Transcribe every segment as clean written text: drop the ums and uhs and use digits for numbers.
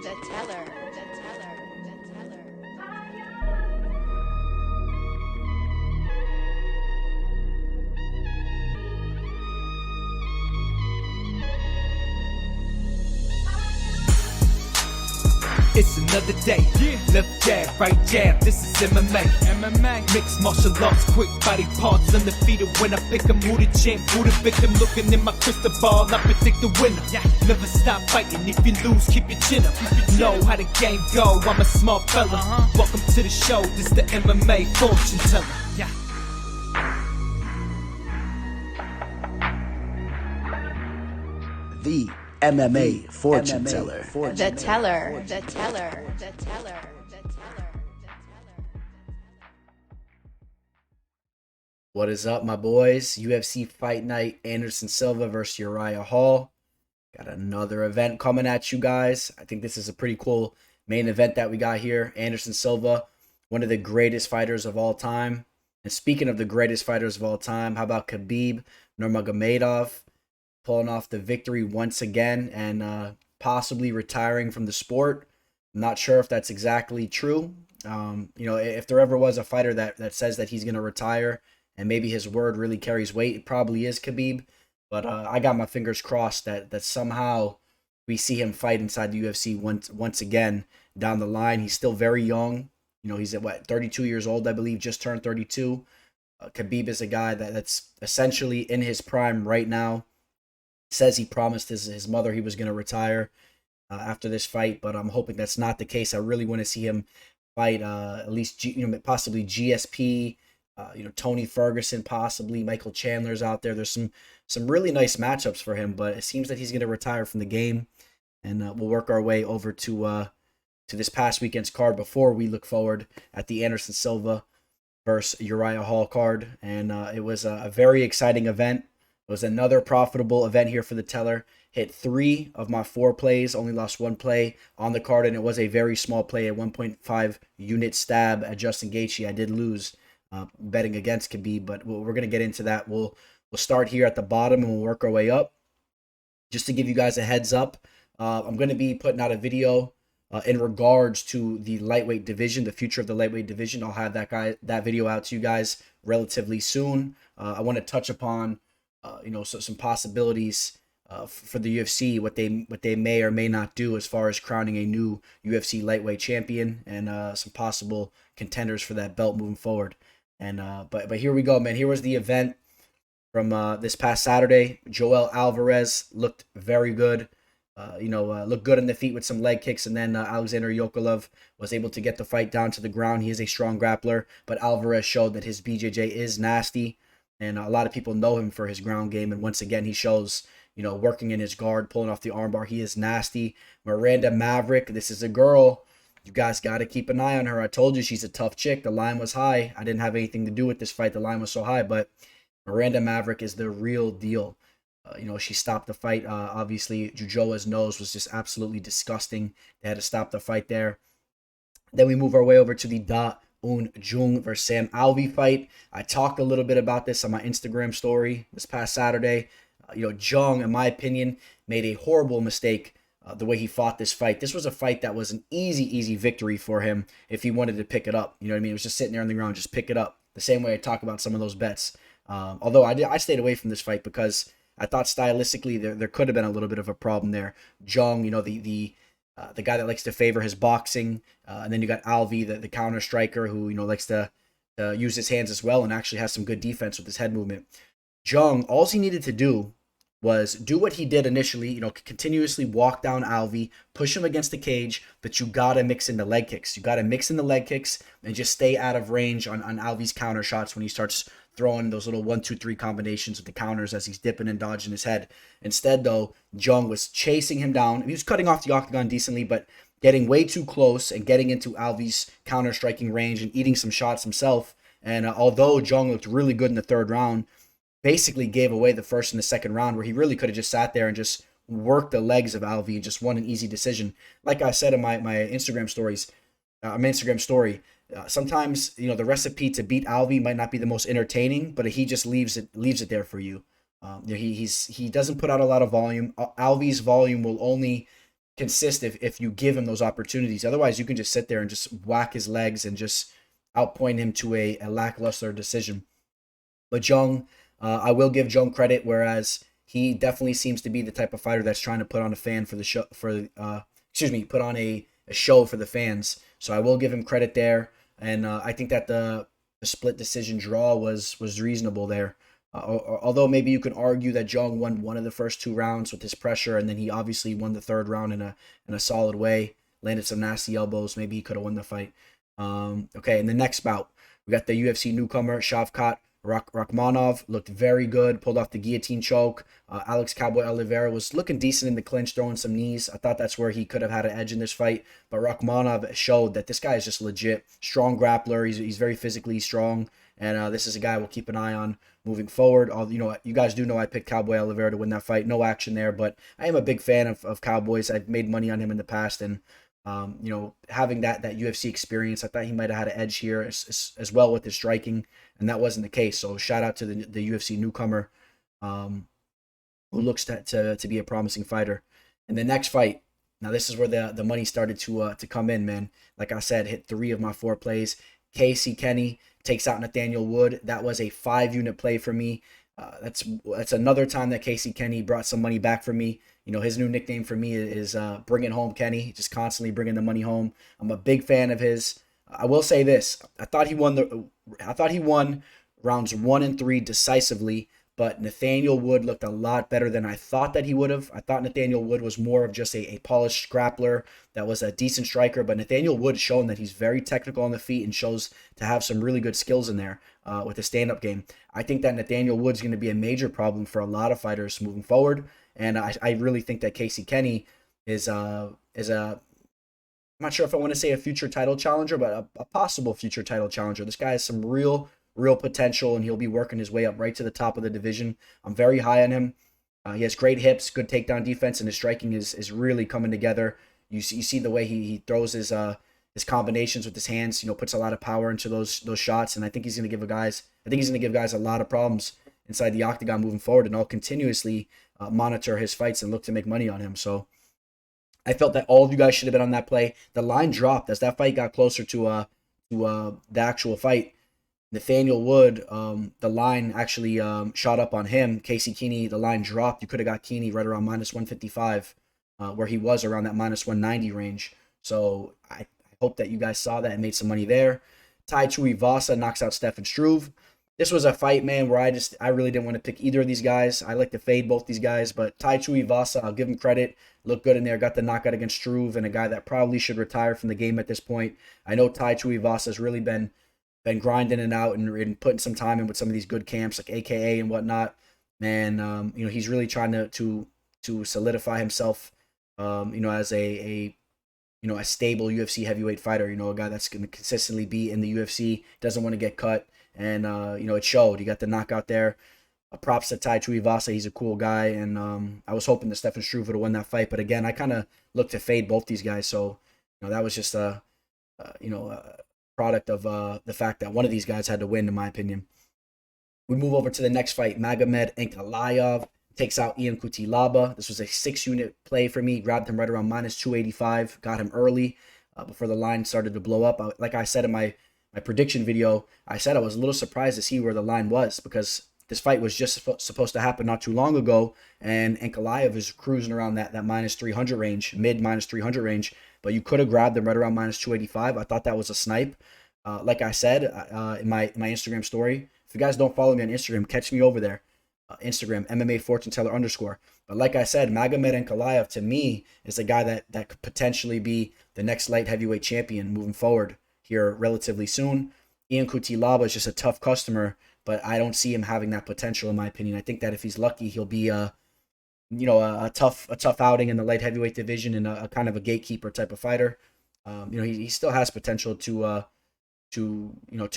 The teller. The teller. The teller. It's another day. Left jab, right jab. This is MMA. Mixed martial arts, quick body parts. Undefeated when I pick 'em. Who the champ, who the victim? Looking in my crystal ball, I predict the winner. Never stop fighting. If you lose, keep your chin up. Know how the game go. I'm a smart fella. Welcome to the show. This the MMA fortune teller. The MMA fortune teller. The teller. The teller. The teller. The teller. What is up, my boys? UFC Fight Night, Anderson Silva versus Uriah Hall. Got another event coming at you guys. I think this is a pretty cool main event that we got here. Anderson Silva, one of the greatest fighters of all time. And speaking of the greatest fighters of all time, how about Khabib Nurmagomedov pulling off the victory once again and possibly retiring from the sport? I'm not sure if that's exactly true. If there ever was a fighter that says that he's going to retire and maybe his word really carries weight, it probably is Khabib. But I got my fingers crossed that somehow we see him fight inside the UFC once again down the line. He's still very young. He's at 32 years old, I believe, just turned 32. Khabib is a guy that's essentially in his prime right now. Says he promised his mother he was going to retire after this fight, but I'm hoping that's not the case. I really want to see him fight at least possibly GSP, Tony Ferguson, possibly Michael Chandler's out there. There's some really nice matchups for him, but it seems that he's going to retire from the game, and we'll work our way over to this past weekend's card before we look forward at the Anderson Silva versus Uriah Hall card. And it was a very exciting event. It was another profitable event here for the teller. Hit 3 of my 4 plays, only lost 1 play on the card, and it was a very small play, a 1.5 unit stab at Justin Gaethje. I did lose betting against Khabib, but we're going to get into that. We'll start here at the bottom and we'll work our way up. Just to give you guys a heads up, I'm going to be putting out a video in regards to the lightweight division, the future of the lightweight division. I'll have that video out to you guys relatively soon. I want to touch upon some possibilities for the UFC, what they may or may not do as far as crowning a new UFC lightweight champion, and some possible contenders for that belt moving forward. And but here we go, man. Here was the event from this past Saturday. Joel Alvarez looked very good. Looked good on the feet with some leg kicks, and then Alexander Yokolov was able to get the fight down to the ground. He is a strong grappler, but Alvarez showed that his BJJ is nasty. And a lot of people know him for his ground game. And once again, he shows, working in his guard, pulling off the armbar. He is nasty. Miranda Maverick, this is a girl. You guys got to keep an eye on her. I told you she's a tough chick. The line was high. I didn't have anything to do with this fight. The line was so high. But Miranda Maverick is the real deal. She stopped the fight. Obviously, Jujoa's nose was just absolutely disgusting. They had to stop the fight there. Then we move our way over to the Jung versus Sam Alvey fight. I talked a little bit about this on my Instagram story this past Saturday. Jung, in my opinion, made a horrible mistake the way he fought this fight. This was a fight that was an easy victory for him if he wanted to pick it up. You know what I mean? It was just sitting there on the ground, just pick it up. The same way I talk about some of those bets. Although I stayed away from this fight because I thought stylistically there could have been a little bit of a problem there. Jung, the guy that likes to favor his boxing, and then you got Alvey, the counter striker, who likes to use his hands as well and actually has some good defense with his head movement. Jung, all he needed to do was do what he did initially, continuously walk down Alvey, push him against the cage, but you gotta mix in the leg kicks. You gotta mix in the leg kicks and just stay out of range on Alvey's counter shots when he starts throwing those little 1-2-3 combinations with the counters as he's dipping and dodging his head. Instead, though, Jung was chasing him down. He was cutting off the octagon decently, but getting way too close and getting into Alvey's counter-striking range and eating some shots himself. And although Jung looked really good in the third round, basically gave away the first and the second round, where he really could have just sat there and just worked the legs of Alvey and just won an easy decision. Like I said in my Instagram stories, story, sometimes the recipe to beat Alvey might not be the most entertaining, but he just leaves it there for you. He doesn't put out a lot of volume. Alvey's volume will only consist if you give him those opportunities. Otherwise, you can just sit there and just whack his legs and just outpoint him to a lackluster decision. But Jung, I will give Jung credit, whereas he definitely seems to be the type of fighter that's trying to put on a fan for the show, put on a show for the fans. So I will give him credit there, and I think that the split decision draw was reasonable there. Although maybe you could argue that Jung won one of the first 2 rounds with his pressure, and then he obviously won the 3rd round in a solid way, landed some nasty elbows. Maybe he could have won the fight. Okay, in the next bout, we got the UFC newcomer Shavkat Rakhmonov. Looked very good, pulled off the guillotine choke. Alex Cowboy Oliveira was looking decent in the clinch, throwing some knees. I thought that's where he could have had an edge in this fight, but Rakhmonov showed that this guy is just legit. Strong grappler, he's very physically strong, and this is a guy we'll keep an eye on moving forward. You guys do know I picked Cowboy Oliveira to win that fight. No action there, but I am a big fan of Cowboys. I've made money on him in the past, and having that UFC experience, I thought he might have had an edge here as well with his striking, and that wasn't the case. So shout out to the UFC newcomer, who looks to be a promising fighter. In the next fight, now this is where the money started to come in, man. Like I said, hit 3 of my 4 plays. Casey Kenny takes out Nathaniel Wood. That was a 5-unit play for me. That's another time that Casey Kenny brought some money back for me. His new nickname for me is Bring It Home Kenny, just constantly bringing the money home. I'm a big fan of his. I will say this: I thought he won rounds 1 and 3 decisively, but Nathaniel Wood looked a lot better than I thought that he would have. I thought Nathaniel Wood was more of just a polished grappler that was a decent striker, but Nathaniel Wood shown that he's very technical on the feet and shows to have some really good skills in there with the stand-up game. I think that Nathaniel Wood's going to be a major problem for a lot of fighters moving forward. And I really think that Casey Kenny is I'm not sure if I want to say a future title challenger, but a possible future title challenger. This guy has some real potential, and he'll be working his way up right to the top of the division. I'm very high on him. He has great hips, good takedown defense, and his striking is really coming together. You see the way he throws his combinations with his hands. Puts a lot of power into those shots, and I think he's going to give guys a lot of problems inside the octagon moving forward, and I'll continuously monitor his fights and look to make money on him. So I felt that all of you guys should have been on that play. The line dropped as that fight got closer to the actual fight. Nathaniel Wood, the line actually shot up on him. Casey Kenny, the line dropped. You could have got Kenny right around -155, where he was around that -190 range. So I hope that you guys saw that and made some money there. Tai Tuivasa knocks out Stefan Struve. This was a fight, man, where I really didn't want to pick either of these guys. I like to fade both these guys, but Tai Tuivasa, I'll give him credit. Looked good in there, got the knockout against Struve, and a guy that probably should retire from the game at this point. I know Tai Tuivasa has really been grinding it out and putting some time in with some of these good camps like AKA and whatnot. Man, he's really trying to solidify himself, as a stable UFC heavyweight fighter. A guy that's going to consistently be in the UFC, doesn't want to get cut. And, it showed. He got the knockout there. Props to Tai Tuivasa. He's a cool guy. And I was hoping that Stefan Struve would have won that fight. But again, I kind of looked to fade both these guys. So, that was just a product of the fact that one of these guys had to win, in my opinion. We move over to the next fight. Makhmud Ankalaev takes out Ian Cutelaba. This was a 6-unit play for me. Grabbed him right around -285. Got him early before the line started to blow up. Like I said in my prediction video, I said I was a little surprised to see where the line was, because this fight was just supposed to happen not too long ago, and Ankalaev is cruising around that -300 range, mid -300 range, but you could have grabbed him right around -285. I thought that was a snipe. Like I said in my Instagram story, if you guys don't follow me on Instagram, catch me over there. Instagram, MMA Fortune Teller _. But like I said, Makhmud Ankalaev to me is a guy that could potentially be the next light heavyweight champion moving forward here relatively soon. Ian Cutelaba is just a tough customer, but I don't see him having that potential, in my opinion. I think that if he's lucky, he'll be a tough outing in the light heavyweight division and a kind of a gatekeeper type of fighter. He still has potential to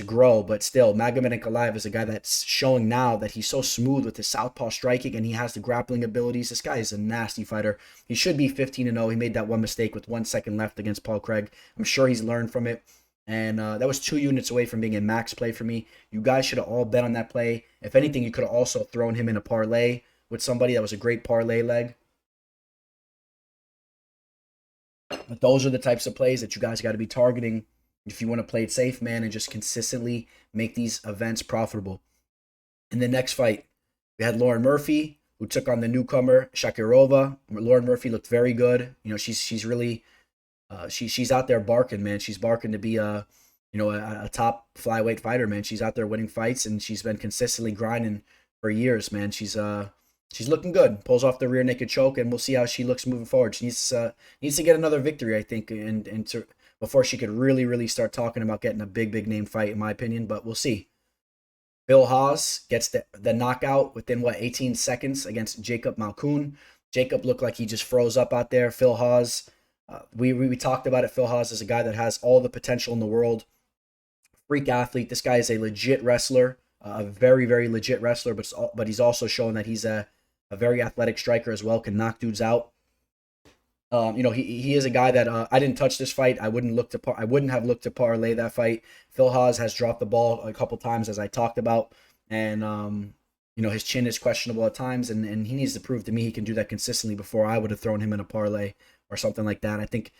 grow, but still, Makhmud Ankalaev is a guy that's showing now that he's so smooth with his southpaw striking, and he has the grappling abilities. This guy is a nasty fighter. He should be 15-0. He made that one mistake with 1 second left against Paul Craig. I'm sure he's learned from it. And that was 2 units away from being a max play for me. You guys should have all bet on that play. If anything, you could have also thrown him in a parlay with somebody. That was a great parlay leg. But those are the types of plays that you guys got to be targeting if you want to play it safe, man, and just consistently make these events profitable. In the next fight, we had Lauren Murphy, who took on the newcomer Cachoeira. Lauren Murphy looked very good. You know, she's really she's out there barking, man. She's barking to be a top flyweight fighter, man. She's out there winning fights, and she's been consistently grinding for years, man. She's looking good. Pulls off the rear naked choke, and we'll see how she looks moving forward. She needs to get another victory, I think, before she could really start talking about getting a big name fight, in my opinion. But we'll see. Phil Haas gets the knockout within 18 seconds against Jacob Makhmud. Jacob looked like he just froze up out there. Phil Haas, we talked about it. Phil Haas is a guy that has all the potential in the world. Freak athlete. This guy is a legit wrestler, a very legit wrestler. But he's also shown that he's a very athletic striker as well. Can knock dudes out. He is a guy that I didn't touch this fight. I wouldn't have looked to parlay that fight. Phil Haas has dropped the ball a couple times, as I talked about, and his chin is questionable at times, and he needs to prove to me he can do that consistently before I would have thrown him in a parlay or something like that. I think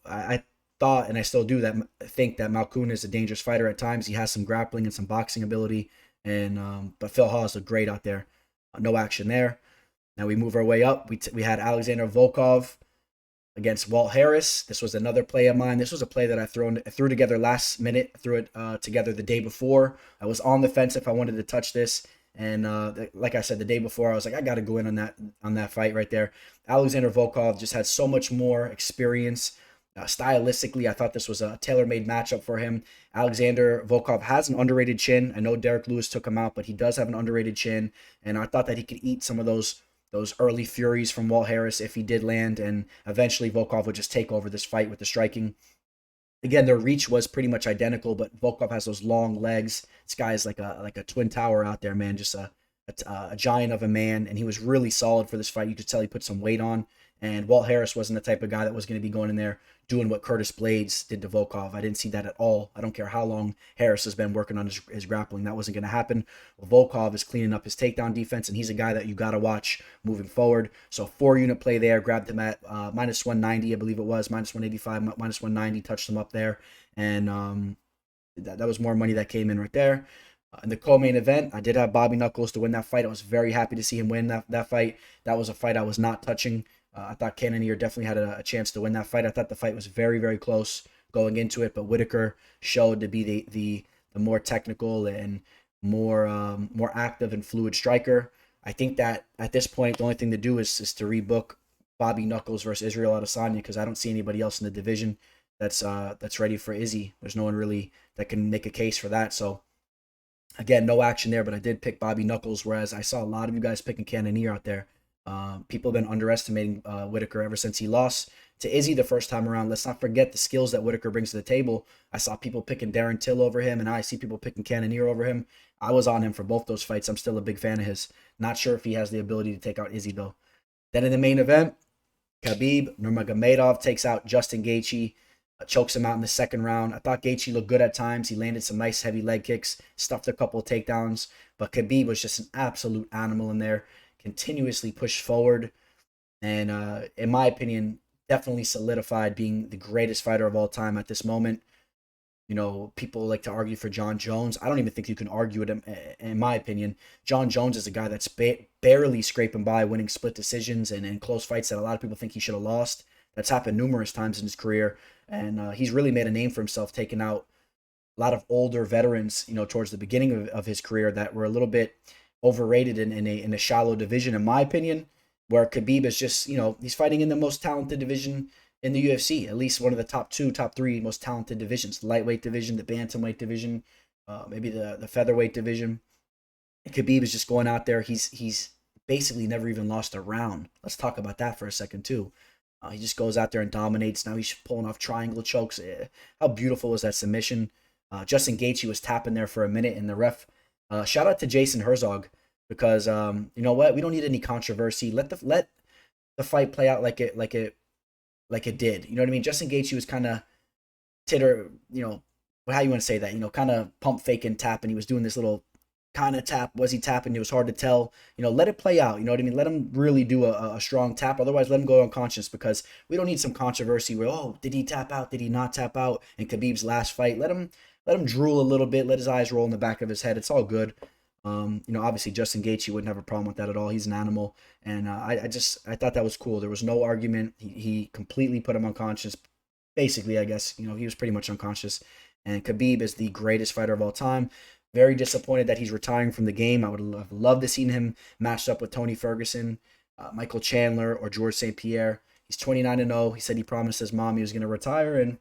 I thought, and I still do, think that Makhmud is a dangerous fighter at times. He has some grappling and some boxing ability, and but Phil Haas looked great out there. No action there. Now we move our way up. We had Alexander Volkov against Walt Harris. This was another play of mine. This was a play that I threw together last minute. Threw it together the day before. I was on the fence if I wanted to touch this, and like I said, the day before I was like, I got to go in on that fight right there. Alexander Volkov just had so much more experience. Stylistically, I thought this was a tailor-made matchup for him. Alexander Volkov has an underrated chin. I know Derek Lewis took him out, but he does have an underrated chin, and I thought that he could eat some of those early furies from Walt Harris if he did land, and eventually Volkov would just take over this fight with the striking. Again, their reach was pretty much identical, but Volkov has those long legs. This guy is like a twin tower out there, man, just a giant of a man, and he was really solid for this fight. You could tell he put some weight on, and Walt Harris wasn't the type of guy that was going to be going in there doing what Curtis Blades did to Volkov. I didn't see that at all. I don't care how long Harris has been working on his grappling. That wasn't going to happen. Volkov is cleaning up his takedown defense, and he's a guy that you got to watch moving forward. So 4-unit play there. Grabbed him at minus 190, I believe it was. Minus 185, minus 190. Touched him up there. And that was more money that came in right there. In the co-main event, I did have Bobby Knuckles to win that fight. I was very happy to see him win that fight. That was a fight I was not touching. I thought Cannonier definitely had a chance to win that fight. I thought the fight was very close going into it, but Whitaker showed to be the more technical and more active and fluid striker. I think that at this point, the only thing to do is to rebook Bobby Knuckles versus Israel Adesanya, because I don't see anybody else in the division that's ready for Izzy. There's no one really that can make a case for that. So again, no action there, but I did pick Bobby Knuckles, whereas I saw a lot of you guys picking Cannonier out there. People have been underestimating Whitaker ever since he lost to Izzy the first time around. Let's not forget the skills that Whitaker brings to the table. I saw people picking Darren Till over him, and I see people picking Cannonier over him. I was on him for both those fights. I'm still a big fan of his. Not sure if he has the ability to take out Izzy, though. Then in the main event, Khabib Nurmagomedov takes out Justin Gaethje, chokes him out in the second round. I thought Gaethje looked good at times. He landed some nice heavy leg kicks, stuffed a couple of takedowns, but Khabib was just an absolute animal in there. Continuously pushed forward, and in my opinion, definitely solidified being the greatest fighter of all time at this moment. You know, people like to argue for Jon Jones. I don't even think you can argue with him, in my opinion. Jon Jones is a guy that's barely scraping by, winning split decisions and close fights that a lot of people think he should have lost. That's happened numerous times in his career, and he's really made a name for himself, taking out a lot of older veterans, towards the beginning of his career that were a little bit overrated in a shallow division, in my opinion, where Khabib is just, he's fighting in the most talented division in the UFC, at least one of the top 3 most talented divisions, the lightweight division, the bantamweight division, maybe the featherweight division. And Khabib is just going out there. He's basically never even lost a round. Let's talk about that for a second too. He just goes out there and dominates. Now he's pulling off triangle chokes. How beautiful was that submission? Justin Gaethje was tapping there for a minute, and the ref, shout out to Jason Herzog, because you know what? We don't need any controversy. Let the fight play out like it did. You know what I mean? Justin Gaethje was kind of how you want to say that? Kind of pump faking tap, and he was doing this little kind of tap. Was he tapping? It was hard to tell. Let it play out. You know what I mean? Let him really do a strong tap. Otherwise, let him go unconscious, because we don't need some controversy where, oh, did he tap out? Did he not tap out? In Khabib's last fight, let him drool a little bit. Let his eyes roll in the back of his head. It's all good. Obviously Justin Gaethje wouldn't have a problem with that at all. He's an animal, and I thought that was cool. There was no argument. He completely put him unconscious. Basically, I guess he was pretty much unconscious. And Khabib is the greatest fighter of all time. Very disappointed that he's retiring from the game. I would have loved to seen him matched up with Tony Ferguson, Michael Chandler, or George St. Pierre. He's 29-0. He said he promised his mom he was going to retire, and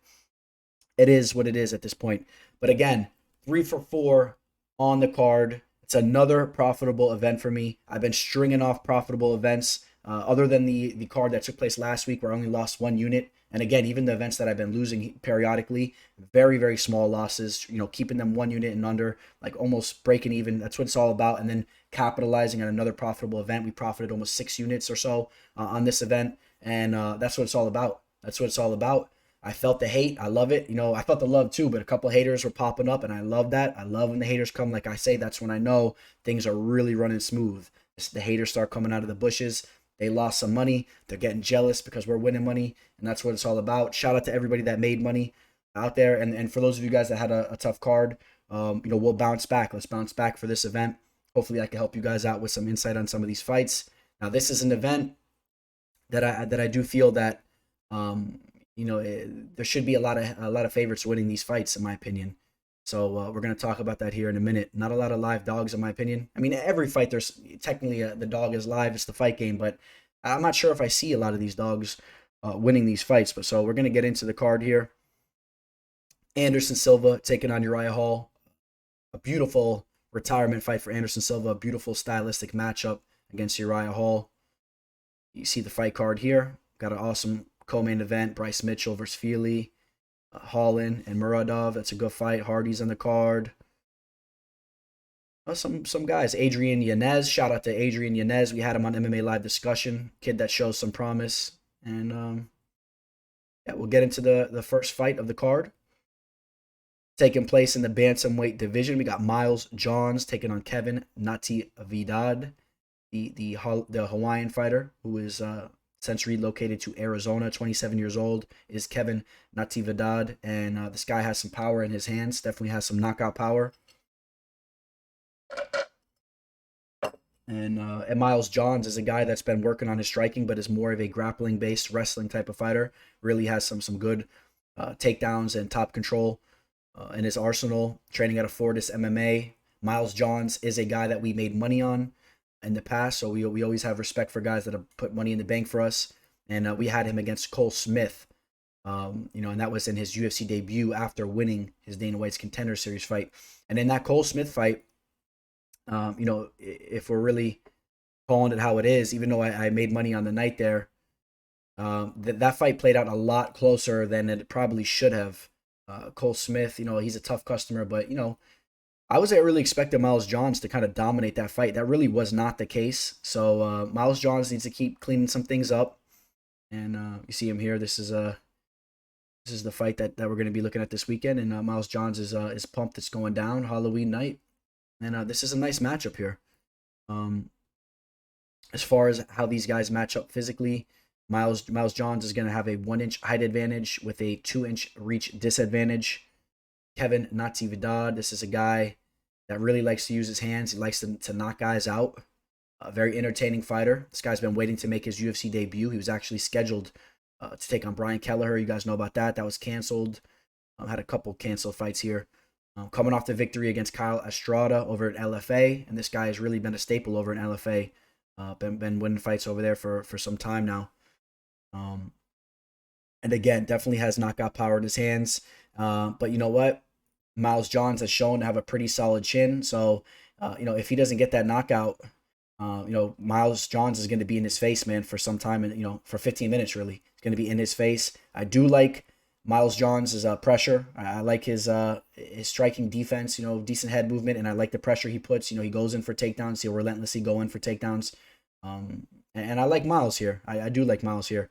it is what it is at this point. But again, 3 for 4 on the card. It's another profitable event for me. I've been stringing off profitable events, other than the card that took place last week where I only lost 1 unit. And again, even the events that I've been losing periodically, very, very small losses, keeping them 1 unit and under, like almost breaking even. That's what it's all about. And then capitalizing on another profitable event. We profited almost 6 units or so on this event. And that's what it's all about. That's what it's all about. I felt the hate. I love it. I felt the love too, but a couple of haters were popping up, and I love that. I love when the haters come. Like I say, that's when I know things are really running smooth. The haters start coming out of the bushes. They lost some money. They're getting jealous because we're winning money, and that's what it's all about. Shout out to everybody that made money out there, and for those of you guys that had a tough card, we'll bounce back. Let's bounce back for this event. Hopefully, I can help you guys out with some insight on some of these fights. Now, this is an event that I do feel that there should be a lot of favorites winning these fights, in my opinion. So we're going to talk about that here in a minute. Not a lot of live dogs, in my opinion. I mean, every fight, there's technically the dog is live. It's the fight game, but I'm not sure if I see a lot of these dogs winning these fights. But so we're going to get into the card here. Anderson Silva taking on Uriah Hall. A beautiful retirement fight for Anderson Silva. A beautiful stylistic matchup against Uriah Hall. You see the fight card here. Got an awesome co-main event. Bryce Mitchell versus Fili. Holland and Muradov. That's a good fight. Hardy's on the card. Some guys. Adrian Yanez. Shout out to Adrian Yanez. We had him on MMA Live Discussion. Kid that shows some promise. And we'll get into the first fight of the card. Taking place in the bantamweight division. We got Miles Johns taking on Kevin Natividad, the Hawaiian fighter who is since relocated to Arizona, 27 years old, is Kevin Natividad. And this guy has some power in his hands. Definitely has some knockout power. And Miles Johns is a guy that's been working on his striking, but is more of a grappling-based wrestling type of fighter. Really has some good takedowns and top control in his arsenal. Training out of Fortis MMA. Miles Johns is a guy that we made money on in the past, so we always have respect for guys that have put money in the bank for us. And we had him against Cole Smith, and that was in his UFC debut after winning his Dana White's Contender Series fight. And in that Cole Smith fight, if we're really calling it how it is, even though I made money on the night there, that fight played out a lot closer than it probably should have. Cole Smith, he's a tough customer, but I wasn't really expecting Miles Johns to kind of dominate that fight. That really was not the case. So Miles Johns needs to keep cleaning some things up. And you see him here. This is the fight that we're going to be looking at this weekend. And Miles Johns is pumped. It's going down Halloween night. And this is a nice matchup here. As far as how these guys match up physically, Miles Johns is going to have a 1-inch height advantage with a 2-inch reach disadvantage. Kevin Natividad, this is a guy that really likes to use his hands. He likes to knock guys out. A very entertaining fighter. This guy's been waiting to make his UFC debut. He was actually scheduled to take on Brian Kelleher. You guys know about that. That was canceled. Had a couple canceled fights here. Coming off the victory against Kyle Estrada over at LFA. And this guy has really been a staple over in LFA. Been winning fights over there for some time now. And again, definitely has knockout power in his hands. But you know what? Miles Johns has shown to have a pretty solid chin. So, if he doesn't get that knockout, Miles Johns is going to be in his face, man, for some time. And, for 15 minutes, really. It's going to be in his face. I do like Miles Johns' pressure. I like his striking defense, decent head movement. And I like the pressure he puts. He goes in for takedowns. He'll relentlessly go in for takedowns. And I like Miles here. I do like Miles here.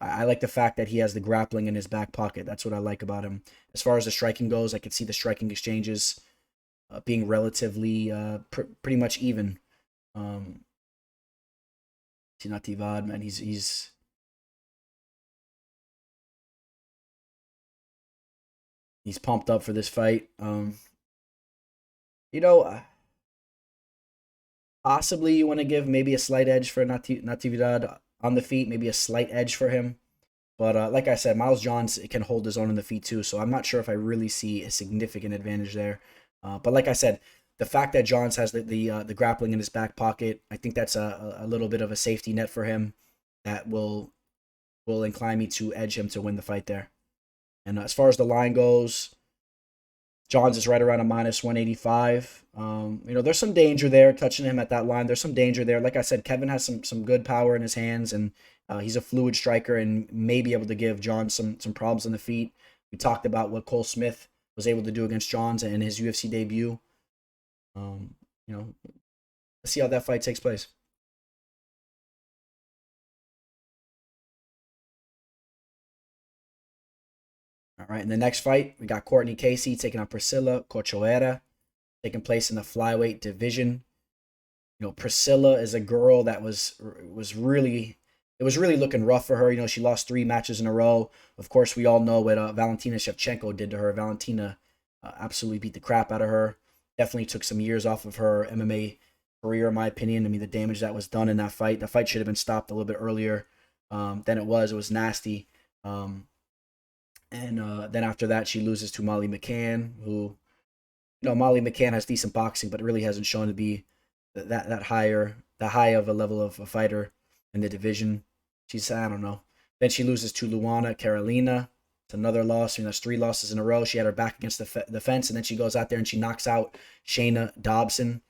I like the fact that he has the grappling in his back pocket. That's what I like about him. As far as the striking goes, I can see the striking exchanges. being relatively pretty much even. Natividad, man, he's pumped up for this fight. You know, possibly you want to give maybe a slight edge for Natividad on the feet, maybe a slight edge for him. But like I said, Miles Johns can hold his own in the feet too, so I'm not sure if I really see a significant advantage there. But like I said, the fact that Johns has the grappling in his back pocket, I think that's a little bit of a safety net for him that will incline me to edge him to win the fight there. And as far as the line goes, Johns is right around a -185. There's some danger there touching him at that line. There's some danger there. Like I said, Kevin has some good power in his hands, and he's a fluid striker and may be able to give Johns some problems on the feet. We talked about what Cole Smith was able to do against Johns in his UFC debut. Let's see how that fight takes place. All right, in the next fight, we got Courtney Casey taking on Priscila Cachoeira, taking place in the flyweight division. Priscila is a girl that was really looking rough for her. She lost 3 matches in a row. Of course, we all know what Valentina Shevchenko did to her. Valentina absolutely beat the crap out of her. Definitely took some years off of her MMA career, in my opinion. I mean, the damage that was done in that fight. The fight should have been stopped a little bit earlier than it was. It was nasty. And then after that, she loses to Molly McCann, who, Molly McCann has decent boxing, but really hasn't shown to be that high of a level of a fighter in the division. I don't know. Then she loses to Luana Carolina. It's another loss. That's 3 losses in a row. She had her back against the fence, and then she goes out there and she knocks out Shayna Dobson,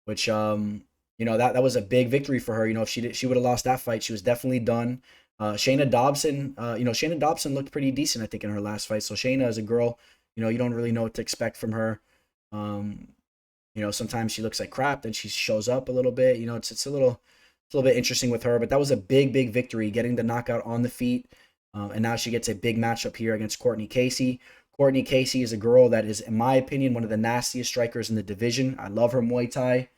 which that was a big victory for her. If she would have lost that fight, she was definitely done. Shayna Dobson, Shayna Dobson looked pretty decent, I think, in her last fight. So Shayna is a girl, you don't really know what to expect from her. Sometimes she looks like crap, then she shows up a little bit. It's a little bit interesting with her. But that was a big victory, getting the knockout on the feet. And now she gets a big matchup here against Courtney Casey. Courtney Casey is a girl that is, in my opinion, one of the nastiest strikers in the division. I love her Muay Thai.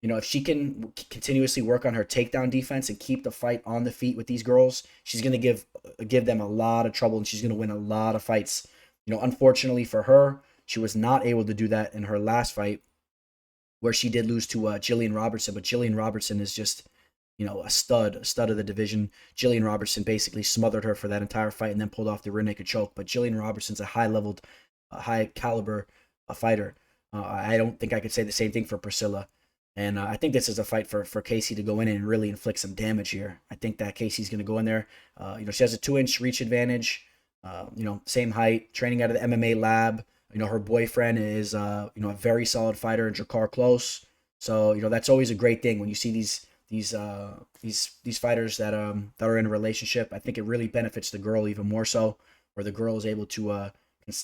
If she can continuously work on her takedown defense and keep the fight on the feet with these girls, she's going to give them a lot of trouble, and she's going to win a lot of fights. Unfortunately for her, she was not able to do that in her last fight, where she did lose to Jillian Robertson. But Jillian Robertson is just, a stud of the division. Jillian Robertson basically smothered her for that entire fight and then pulled off the rear naked choke. But Jillian Robertson's a high caliber fighter. I don't think I could say the same thing for Priscila. And I think this is a fight for Casey to go in and really inflict some damage here. I think that Casey's going to go in there. She has a 2-inch reach advantage. Same height, training out of the MMA lab. Her boyfriend is, a very solid fighter in Drakkar Klose. So, that's always a great thing when you see these fighters that are in a relationship. I think it really benefits the girl even more so, where the girl is able to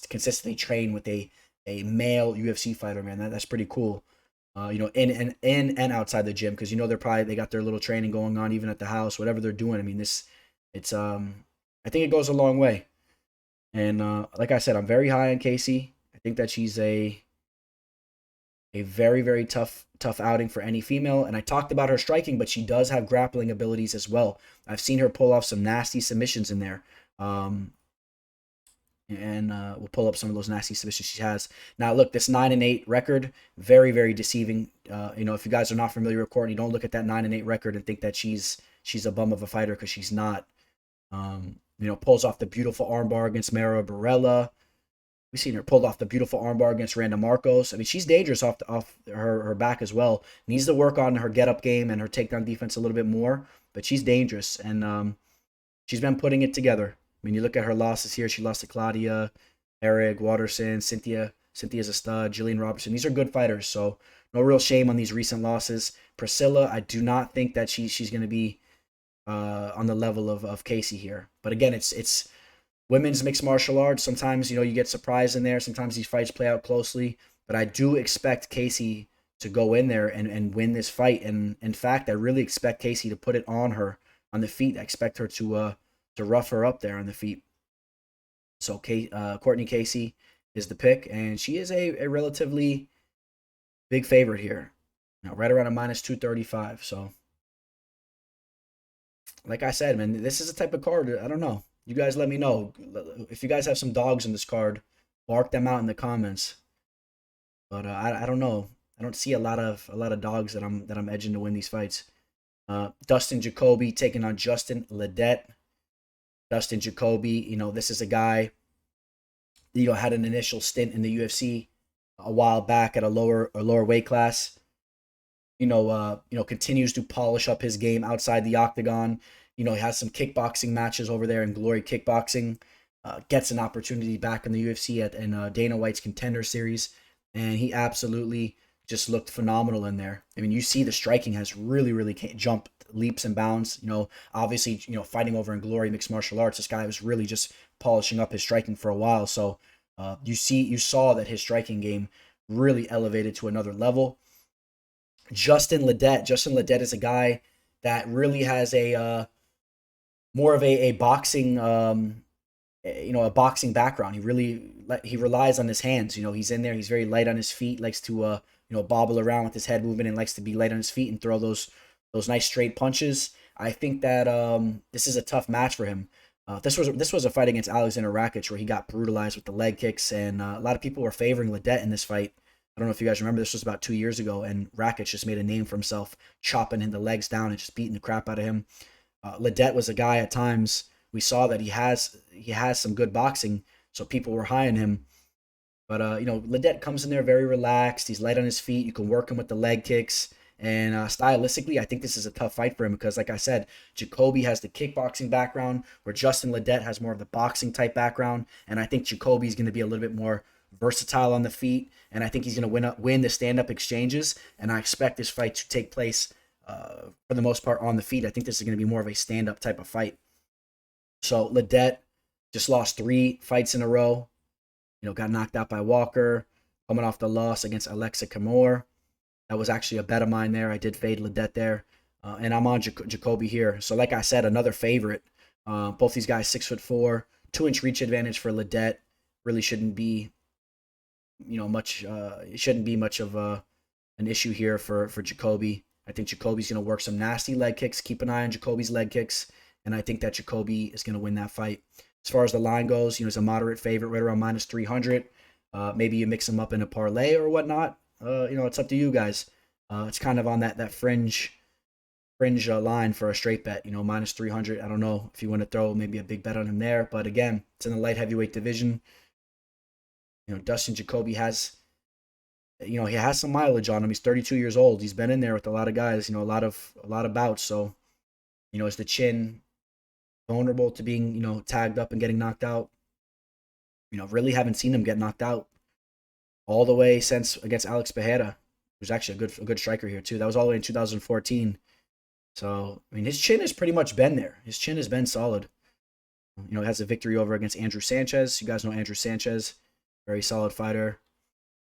consistently train with a male UFC fighter. Man, that's pretty cool. In and outside the gym, because they got their little training going on even at the house, whatever they're doing. I mean, I think it goes a long way. And like I said, I'm very high on Casey. I think that she's a very, very tough outing for any female. And I talked about her striking, but she does have grappling abilities as well. I've seen her pull off some nasty submissions in there. And we'll pull up some of those nasty submissions she has. Now, look, this 9-8 record, very, very deceiving. If you guys are not familiar with Courtney, don't look at that 9-8 record and think that she's a bum of a fighter, because she's not. Pulls off the beautiful armbar against Mara Barella. We've seen her pulled off the beautiful armbar against Randa Marcos. I mean, she's dangerous off her back as well. Needs to work on her get-up game and her takedown defense a little bit more, but she's dangerous, and she's been putting it together. I mean, you look at her losses here. She lost to Claudia, Eric, Watterson, Cynthia. Cynthia's a stud. Jillian Robertson. These are good fighters, so no real shame on these recent losses. Priscila, I do not think that she's going to be on the level of Casey here. But again, it's women's mixed martial arts. Sometimes, you get surprised in there. Sometimes these fights play out closely. But I do expect Casey to go in there and win this fight. And in fact, I really expect Casey to put it on her on the feet. I expect her to rough her up there on the feet. So Courtney Casey is the pick, and she is a relatively big favorite here. Right around a minus 235. So, like I said, man, this is a type of card. I don't know. You guys let me know. If you guys have some dogs in this card, bark them out in the comments. But I don't know. I don't see a lot of dogs that I'm edging to win these fights. Dustin Jacoby taking on Justin Ledet. Dustin Jacoby, this is a guy, had an initial stint in the UFC a while back at a lower weight class. Continues to polish up his game outside the octagon. He has some kickboxing matches over there in Glory Kickboxing. Gets an opportunity back in the UFC in Dana White's Contender Series, and he absolutely just looked phenomenal in there. I mean, you see the striking has really, really jumped leaps and bounds. Obviously, fighting over in Glory Mixed Martial Arts, this guy was really just polishing up his striking for a while. So you saw that his striking game really elevated to another level. Justin Ledet is a guy that really has a more of a boxing a boxing background. He relies on his hands. He's in there. He's very light on his feet. Likes to bobble around with his head movement and likes to be light on his feet and throw those nice straight punches. I think that this is a tough match for him. This was a fight against Alexander Rakic where he got brutalized with the leg kicks, and a lot of people were favoring Ledet in this fight. I don't know if you guys remember, this was about 2 years ago, and Rakic just made a name for himself, chopping the legs down and just beating the crap out of him. Ledet was a guy at times, we saw that he has some good boxing, so people were high on him. But, Ledet comes in there very relaxed. He's light on his feet. You can work him with the leg kicks. And stylistically, I think this is a tough fight for him because, like I said, Jacoby has the kickboxing background where Justin Ledet has more of the boxing type background. And I think Jacoby is going to be a little bit more versatile on the feet. And I think he's going to win the stand-up exchanges. And I expect this fight to take place, for the most part, on the feet. I think this is going to be more of a stand-up type of fight. So Ledet just lost 3 fights in a row. Got knocked out by Walker, coming off the loss against Alexa Camor. That was actually a bet of mine there. I did fade Ledet there. And I'm on Jacoby here. So like I said, another favorite. Both these guys 6'4", 2-inch reach advantage for Ledet. Really shouldn't be, much. It shouldn't be much of an issue here for Jacoby. I think Jacoby's going to work some nasty leg kicks. Keep an eye on Jacoby's leg kicks. And I think that Jacoby is going to win that fight. As far as the line goes, he's a moderate favorite, right around minus 300. Maybe you mix him up in a parlay or whatnot. It's up to you guys. It's kind of on that fringe line for a straight bet. Minus 300. I don't know if you want to throw maybe a big bet on him there, but again, it's in the light heavyweight division. Dustin Jacoby has, he has some mileage on him. He's 32 years old. He's been in there with a lot of guys. A lot of bouts. So, is the chin vulnerable to being, tagged up and getting knocked out? Really haven't seen him get knocked out all the way since against Alex Pereira, who's actually a good striker here too. That was all the way in 2014. So, his chin has pretty much been there. His chin has been solid. Has a victory over against Andrew Sanchez. You guys know Andrew Sanchez, very solid fighter.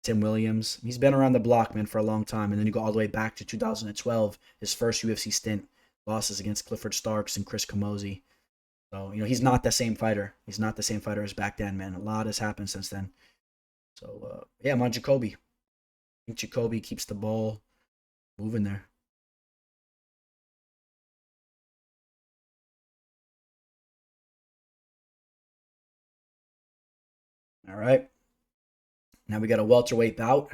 Tim Williams. He's been around the block, man, for a long time. And then you go all the way back to 2012, his first UFC stint, losses against Clifford Starks and Chris Camozzi. So, he's not the same fighter. He's not the same fighter as back then, man. A lot has happened since then. So, yeah, I'm on Jacoby. I think Jacoby keeps the ball moving there. All right. Now we got a welterweight bout.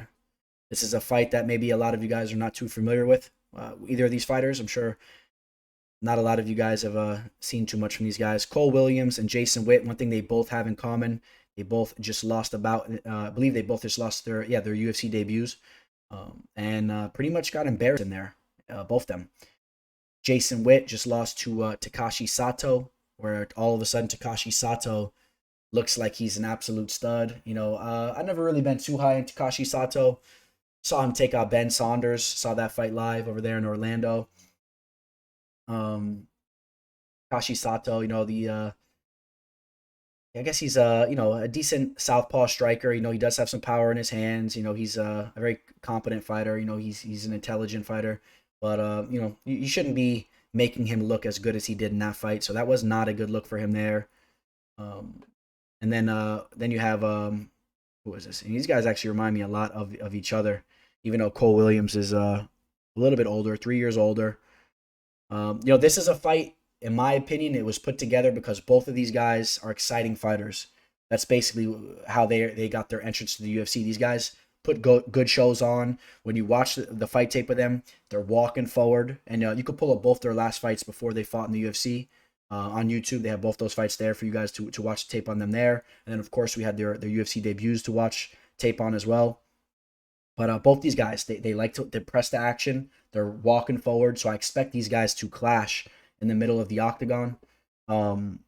This is a fight that maybe a lot of you guys are not too familiar with. Either of these fighters, I'm sure not a lot of you guys have seen too much from these guys. Cole Williams and Jason Witt, one thing they both have in common, they both just lost I believe they both just lost their UFC debuts. And pretty much got embarrassed in there, both of them. Jason Witt just lost to Takashi Sato, where all of a sudden Takashi Sato looks like he's an absolute stud. I've never really been too high in Takashi Sato. Saw him take out Ben Saunders. Saw that fight live over there in Orlando. Takashi Sato, I guess he's a decent southpaw striker. He does have some power in his hands. He's a very competent fighter. He's an intelligent fighter. But you shouldn't be making him look as good as he did in that fight. So that was not a good look for him there. And then you have who is this? And these guys actually remind me a lot of each other. even though Cole Williams is a little bit older, 3 years older. This is a fight, in my opinion, it was put together because both of these guys are exciting fighters. That's basically how they got their entrance to the UFC. These guys put good shows on. When you watch the fight tape of them, they're walking forward. And you could pull up both their last fights before they fought in the UFC. On YouTube, they have both those fights there for you guys to watch the tape on them there. And then, of course, we had their UFC debuts to watch tape on as well. But both these guys, they like to press the action. They're walking forward, so I expect these guys to clash in the middle of the octagon. Cole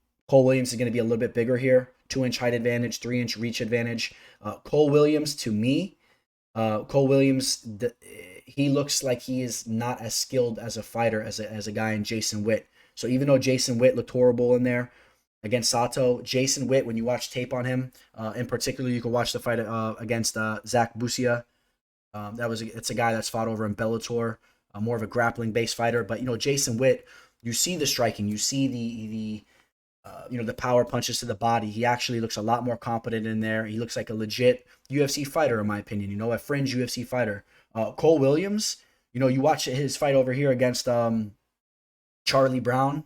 Williams is going to be a little bit bigger here. 2-inch height advantage, 3-inch reach advantage. Cole Williams, to me, he looks like he is not as skilled as a fighter as a guy in Jason Witt. So even though Jason Witt looked horrible in there against Sato, Jason Witt, when you watch tape on him, in particular, you can watch the fight against Zach Busia. It's a guy that's fought over in Bellator, more of a grappling-based fighter. But Jason Witt, you see the striking, you see the power punches to the body. He actually looks a lot more competent in there. He looks like a legit UFC fighter, in my opinion. A fringe UFC fighter. Cole Williams, you watch his fight over here against Charlie Brown.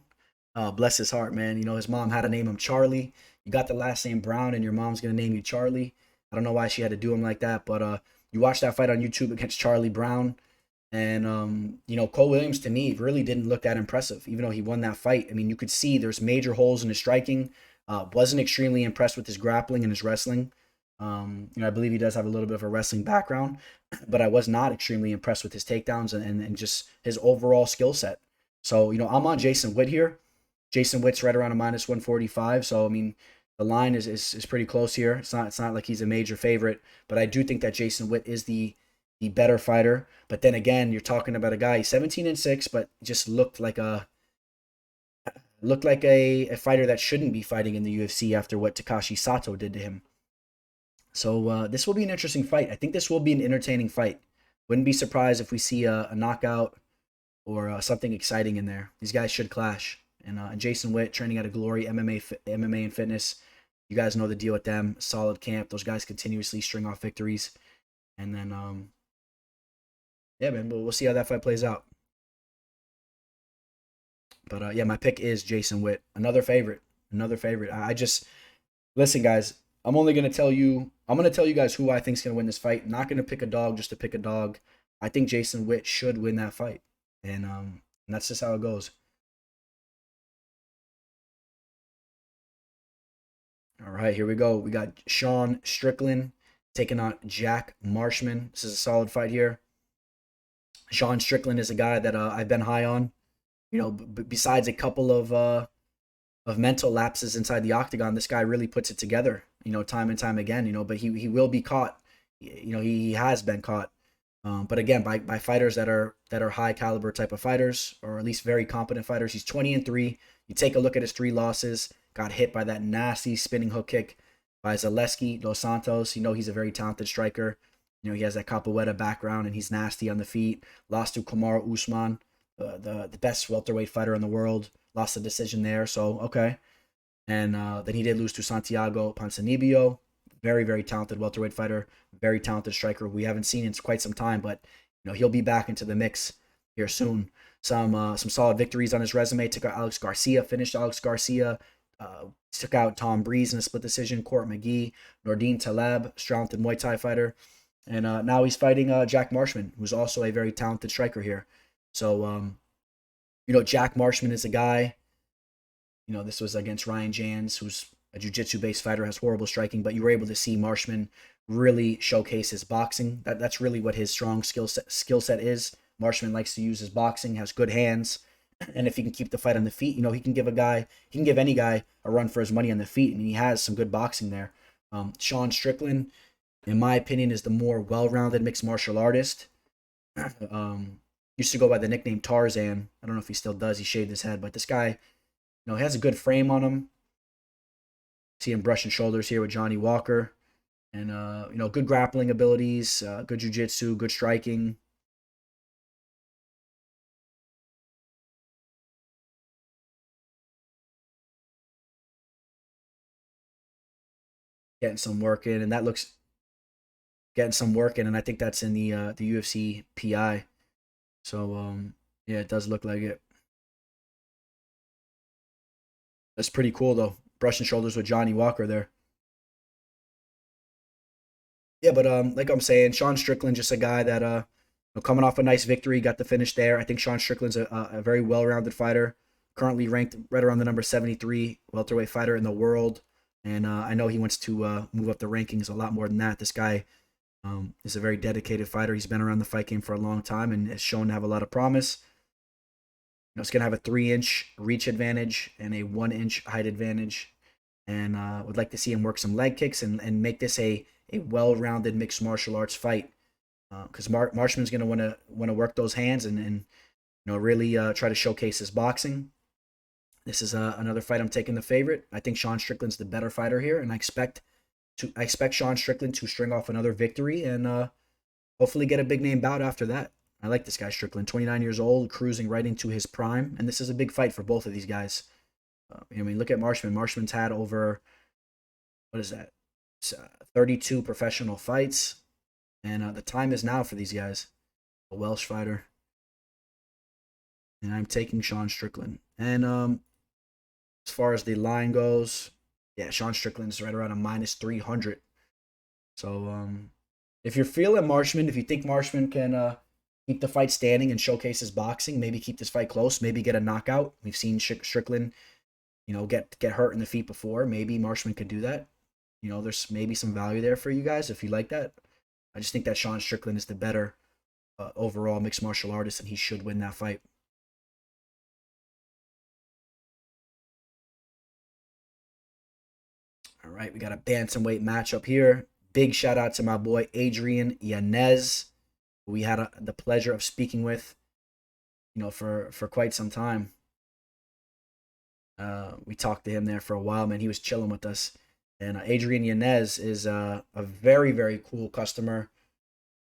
Bless his heart, man. His mom had to name him Charlie. You got the last name Brown, and your mom's gonna name you Charlie. I don't know why she had to do him like that, but you watch that fight on YouTube against Charlie Brown, and Cole Williams, to me, really didn't look that impressive, even though he won that fight. I mean, you could see there's major holes in his striking. Wasn't extremely impressed with his grappling and his wrestling. I believe he does have a little bit of a wrestling background, but I was not extremely impressed with his takedowns and just his overall skill set. So, I'm on Jason Witt here. Jason Witt's right around a -145. So, I mean, the line is pretty close here. It's not like he's a major favorite, but I do think that Jason Witt is the better fighter. But then again, you're talking about a guy, he's 17-6, but just looked like a fighter that shouldn't be fighting in the UFC after what Takashi Sato did to him. So this will be an interesting fight. I think this will be an entertaining fight. Wouldn't be surprised if we see a knockout or something exciting in there. These guys should clash. And Jason Witt, training at a Glory MMA and Fitness. You guys know the deal with them. Solid camp. Those guys continuously string off victories. And then, yeah, man, we'll see how that fight plays out. But, yeah, my pick is Jason Witt. Another favorite. I just, listen, guys, I'm going to tell you guys who I think is going to win this fight. I'm not going to pick a dog just to pick a dog. I think Jason Witt should win that fight. And that's just how it goes. All right, here we go. We got Sean Strickland taking on Jack Marshman. This is a solid fight here. Sean Strickland is a guy that I've been high on. Besides a couple of mental lapses inside the octagon, this guy really puts it together. Time and time again. But he will be caught. He has been caught. But again, by fighters that are high caliber type of fighters, or at least very competent fighters. He's 20-3. You take a look at his 3 losses. Got hit by that nasty spinning hook kick by Zaleski Dos Santos. He's a very talented striker. He has that Capoeira background, and he's nasty on the feet. Lost to Kamaru Usman, the best welterweight fighter in the world. Lost the decision there, so okay. And then he did lose to Santiago Ponzinibbio. Very, very talented welterweight fighter. Very talented striker we haven't seen in quite some time, but he'll be back into the mix here soon. Some solid victories on his resume. Took out Alex Garcia, finished Alex Garcia. Took out Tom Breeze in a split decision. Court McGee, Nordine Taleb, talented Muay Thai fighter. And now he's fighting Jack Marshman, who's also a very talented striker here. So, Jack Marshman is a guy, this was against Ryan Jans, who's a jiu-jitsu-based fighter, has horrible striking, but you were able to see Marshman really showcase his boxing. That's really what his strong skill set is. Marshman likes to use his boxing, has good hands. And if he can keep the fight on the feet, he can give any guy a run for his money on the feet, and he has some good boxing there. Sean Strickland, in my opinion, is the more well-rounded mixed martial artist. Used to go by the nickname Tarzan. I don't know if he still does. He shaved his head, but this guy, he has a good frame on him. See him brushing shoulders here with Johnny Walker, and good grappling abilities, good jiu-jitsu, good striking. Getting some work in, and that looks getting some work in, and I think that's in the UFC PI. So yeah, it does look like it. That's pretty cool though. Brushing shoulders with Johnny Walker there. Yeah, but like I'm saying, Sean Strickland just a guy that coming off a nice victory, got the finish there. I think Sean Strickland's a very well-rounded fighter. Currently ranked right around the number 73 welterweight fighter in the world, and I know he wants to move up the rankings a lot more than that. This guy is a very dedicated fighter. He's been around the fight game for a long time and has shown to have a lot of promise. He's going to have a 3-inch reach advantage and a 1-inch height advantage. And would like to see him work some leg kicks and make this a well-rounded mixed martial arts fight. Because Marshman's going to want to work those hands and really try to showcase his boxing. This is another fight I'm taking the favorite. I think Sean Strickland's the better fighter here, and I expect Sean Strickland to string off another victory and hopefully get a big name bout after that. I like this guy Strickland, 29 years old, cruising right into his prime, and this is a big fight for both of these guys. Look at Marshman. Marshman's had over, what is that, 32 professional fights, and the time is now for these guys. A Welsh fighter. And I'm taking Sean Strickland. And as far as the line goes, yeah, Sean Strickland's right around a -300. So if you're feeling Marshman, if you think Marshman can keep the fight standing and showcase his boxing, maybe keep this fight close, maybe get a knockout. We've seen Strickland, get hurt in the feet before. Maybe Marshman could do that. There's maybe some value there for you guys if you like that. I just think that Sean Strickland is the better overall mixed martial artist, and he should win that fight. All right, we got a bantamweight matchup here. Big shout out to my boy Adrian Yanez, who we had the pleasure of speaking with, for quite some time. We talked to him there for a while, man. He was chilling with us. And Adrian Yanez is a very, very cool customer.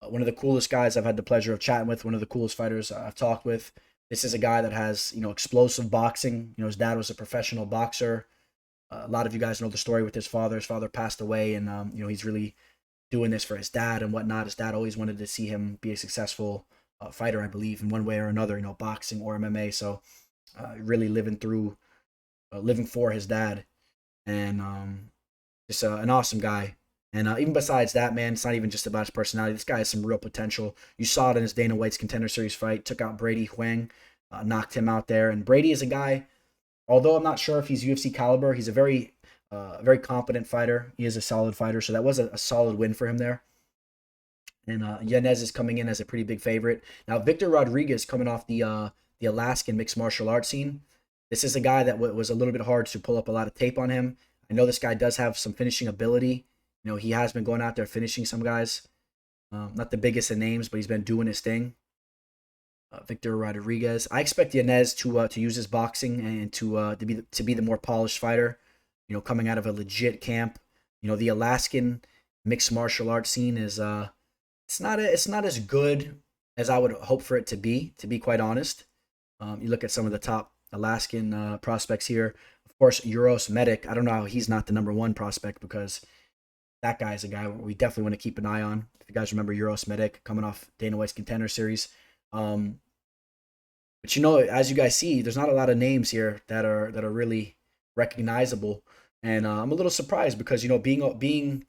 One of the coolest guys I've had the pleasure of chatting with. One of the coolest fighters I've talked with. This is a guy that has, explosive boxing. His dad was a professional boxer. A lot of you guys know the story with his father. His father passed away, and he's really doing this for his dad and whatnot. His dad always wanted to see him be a successful fighter, I believe, in one way or another, boxing or MMA. So really living for his dad, and just an awesome guy. And even besides that, man, it's not even just about his personality. This guy has some real potential. You saw it in his Dana White's Contender Series fight. Took out Brady Huang, knocked him out there. And Brady is a guy, although I'm not sure if he's UFC caliber, he's a very competent fighter. He is a solid fighter, so that was a solid win for him there. And Yanez is coming in as a pretty big favorite. Now, Victor Rodriguez coming off the Alaskan mixed martial arts scene. This is a guy that was a little bit hard to pull up a lot of tape on him. I know this guy does have some finishing ability. He has been going out there finishing some guys. Not the biggest of names, but he's been doing his thing. Victor Rodriguez. I expect Yanez to use his boxing and to be the more polished fighter. Coming out of a legit camp. The Alaskan mixed martial arts scene is it's not as good as I would hope for it to be quite honest. You look at some of the top Alaskan prospects here. Of course, Uros Medic. I don't know how he's not the number one prospect, because that guy is a guy we definitely want to keep an eye on. If you guys remember Uros Medic coming off Dana White's Contender Series. But as you guys see, there's not a lot of names here that are really recognizable. And I'm a little surprised because, being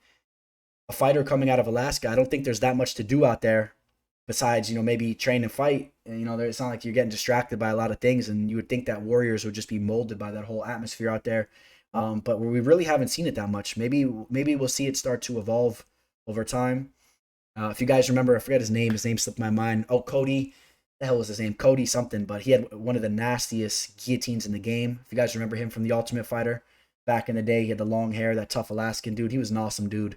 a fighter coming out of Alaska, I don't think there's that much to do out there besides, maybe train and fight. And, it's not like you're getting distracted by a lot of things, and you would think that warriors would just be molded by that whole atmosphere out there. But we really haven't seen it that much. Maybe we'll see it start to evolve over time. If you guys remember, I forget his name. His name slipped my mind. Oh, Cody. The hell was his name? Cody something. But he had one of the nastiest guillotines in the game. If you guys remember him from The Ultimate Fighter back in the day, he had the long hair, that tough Alaskan dude. He was an awesome dude.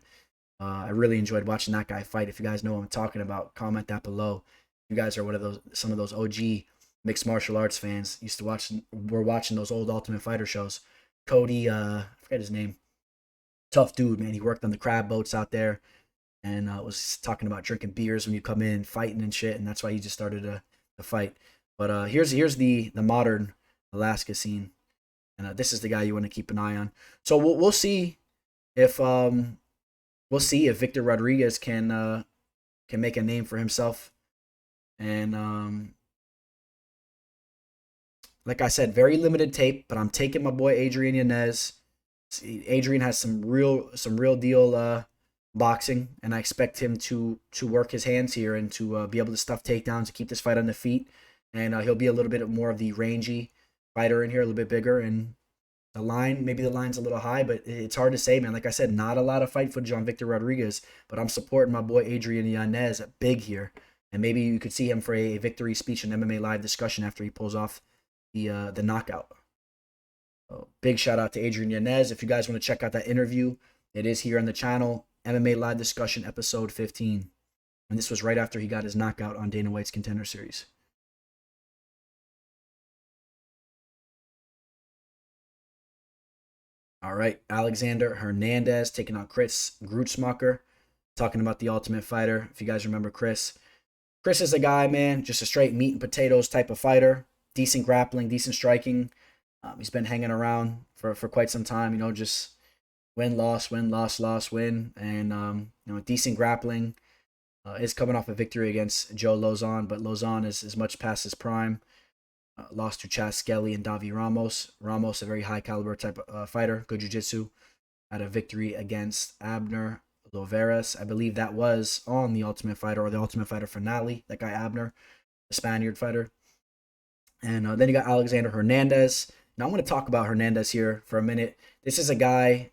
I really enjoyed watching that guy fight. If you guys know what I'm talking about, comment that below. If you guys are some of those OG mixed martial arts fans, we're watching those old Ultimate Fighter shows. Cody, I forget his name. Tough dude, man. He worked on the crab boats out there, and was talking about drinking beers when you come in, fighting and shit, and that's why he just started to fight. But here's the modern Alaska scene, and this is the guy you want to keep an eye on. So we'll see if we'll see if Victor Rodriguez can make a name for himself. And like I said, very limited tape, but I'm taking my boy Adrian Yanez. Adrian has some real deal boxing, and I expect him to work his hands here and to be able to stuff takedowns to keep this fight on the feet. And he'll be a little bit more of the rangy fighter in here, a little bit bigger. And maybe the line's a little high, but it's hard to say, man. Like I said, not a lot of fight footage on Victor Rodriguez, but I'm supporting my boy Adrian Yanez big here. And maybe you could see him for a victory speech and MMA live discussion after he pulls off the knockout. So big shout out to Adrian Yanez. If you guys want to check out that interview, it is here on the channel. MMA live discussion episode 15. And this was right after he got his knockout on Dana White's Contender Series. All right, Alexander Hernandez taking on Chris Gruetzemacher, talking about the Ultimate Fighter. If you guys remember Chris is a guy, man, just a straight meat and potatoes type of fighter. Decent grappling, decent striking. He's been hanging around for quite some time, just win, loss, win. And, decent grappling. Is coming off a victory against Joe Lozon, but Lozon is much past his prime. Lost to Chaz Skelly and Davi Ramos. Ramos, a very high caliber type of fighter, good jiu-jitsu. Had a victory against Abner Loveras. I believe that was on the Ultimate Fighter or the Ultimate Fighter finale. That guy Abner, the Spaniard fighter. And then you got Alexander Hernandez. Now I'm going to talk about Hernandez here for a minute. This is a guy,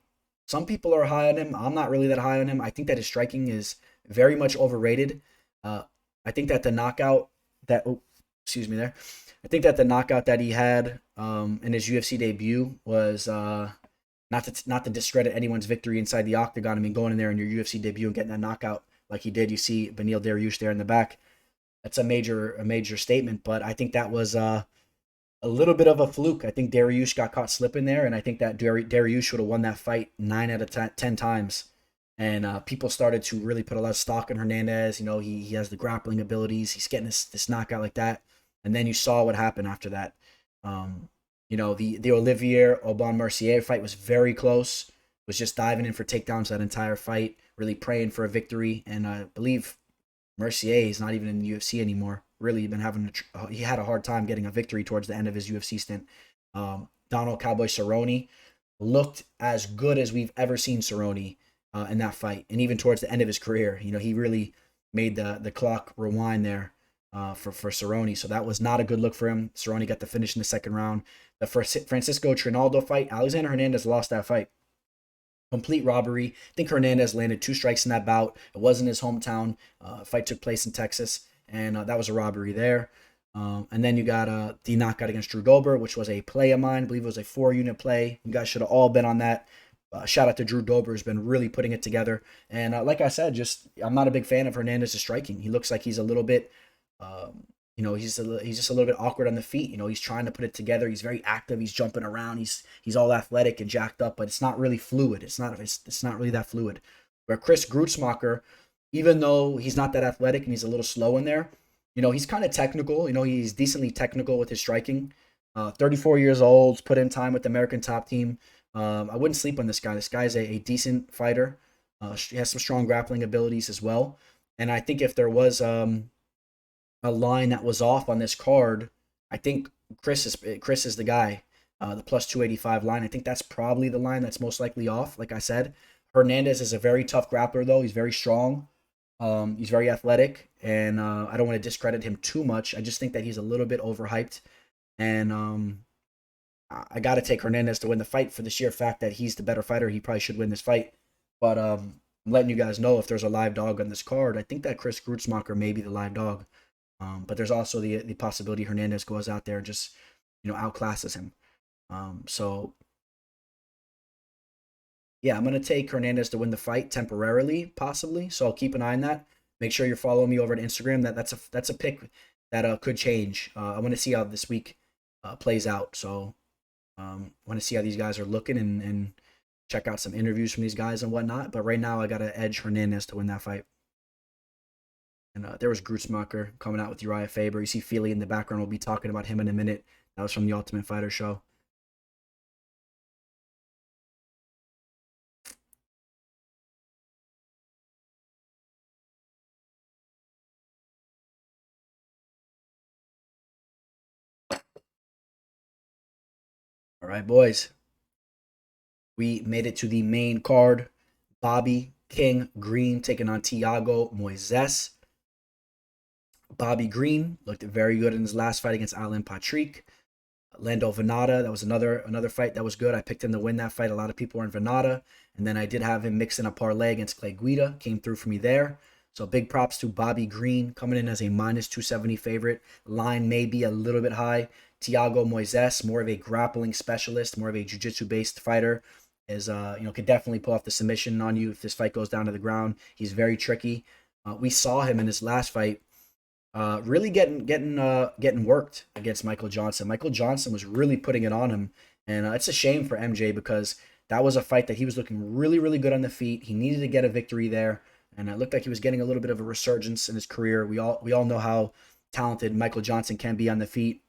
some people are high on him. I'm not really that high on him. I think that his striking is very much overrated. I think that the knockout that, I think that the knockout that he had in his UFC debut was not to discredit anyone's victory inside the octagon. I mean, going in there in your UFC debut and getting that knockout like he did. You see Beneil Dariush there in the back. That's a major statement, but I think that was a little bit of a fluke. I think Dariush got caught slipping there, and I think that Dariush would have won that fight 9 out of 10 times. And people started to really put a lot of stock in Hernandez. He has the grappling abilities. He's getting this knockout like that. And then you saw what happened after that. The Olivier Aubin-Mercier fight was very close. Was just diving in for takedowns that entire fight, really praying for a victory. And I believe Mercier is not even in the UFC anymore. Really been he had a hard time getting a victory towards the end of his UFC stint. Donald Cowboy Cerrone looked as good as we've ever seen Cerrone in that fight. And even towards the end of his career, he really made the clock rewind there. For Cerrone. So that was not a good look for him. Cerrone got the finish in the second round. The Francisco Trinaldo fight, Alexander Hernandez lost that fight. Complete robbery. I think Hernandez landed 2 strikes in that bout. It wasn't his hometown. Fight took place in Texas, and that was a robbery there. And then you got the knockout against Drew Dober, which was a play of mine. I believe it was a 4-unit play. You guys should have all been on that. Shout out to Drew Dober, who's been really putting it together. And like I said, I'm not a big fan of Hernandez's striking. He looks like he's a little bit he's just a little bit awkward on the feet. He's trying to put it together. He's very active. He's jumping around. He's all athletic and jacked up, but it's not really fluid. It's not really that fluid. Where Chris Gruetzemacher, even though he's not that athletic and he's a little slow in there, he's kind of technical. He's decently technical with his striking. 34 years old, put in time with the American Top Team. I wouldn't sleep on this guy. This guy's a decent fighter. He has some strong grappling abilities as well. And I think if there was a line that was off on this card, I think Chris is the guy. The plus 285 line. I think that's probably the line that's most likely off. Like I said, Hernandez is a very tough grappler, though. He's very strong. He's very athletic, and I don't want to discredit him too much. I just think that he's a little bit overhyped, and I got to take Hernandez to win the fight for the sheer fact that he's the better fighter. He probably should win this fight, but I'm letting you guys know if there's a live dog on this card. I think that Chris Gruetzemacher may be the live dog, but there's also the possibility Hernandez goes out there and just outclasses him. So yeah, I'm going to take Hernandez to win the fight temporarily, possibly. So I'll keep an eye on that. Make sure you're following me over at Instagram. That's a pick that could change. I want to see how this week plays out. So I want to see how these guys are looking and check out some interviews from these guys and whatnot. But right now I got to edge Hernandez to win that fight. And there was Gruetzemacher coming out with Uriah Faber. You see Fili in the background. We'll be talking about him in a minute. That was from the Ultimate Fighter show. All right, boys. We made it to the main card. Bobby King Greene taking on Thiago Moisés. Bobby Greene looked very good in his last fight against Alan Patrick. Lando Venata, that was another fight that was good. I picked him to win that fight. A lot of people were in Venata. And then I did have him mix in a parlay against Clay Guida. Came through for me there. So big props to Bobby Greene coming in as a minus 270 favorite. Line may be a little bit high. Thiago Moisés, more of a grappling specialist, more of a jiu-jitsu based fighter, is could definitely pull off the submission on you if this fight goes down to the ground. He's very tricky. We saw him in his last fight really getting worked against Michael Johnson. Michael Johnson was really putting it on him, and it's a shame for MJ because that was a fight that he was looking really, really good on the feet. He needed to get a victory there, and it looked like he was getting a little bit of a resurgence in his career. We all know how talented Michael Johnson can be on the feet.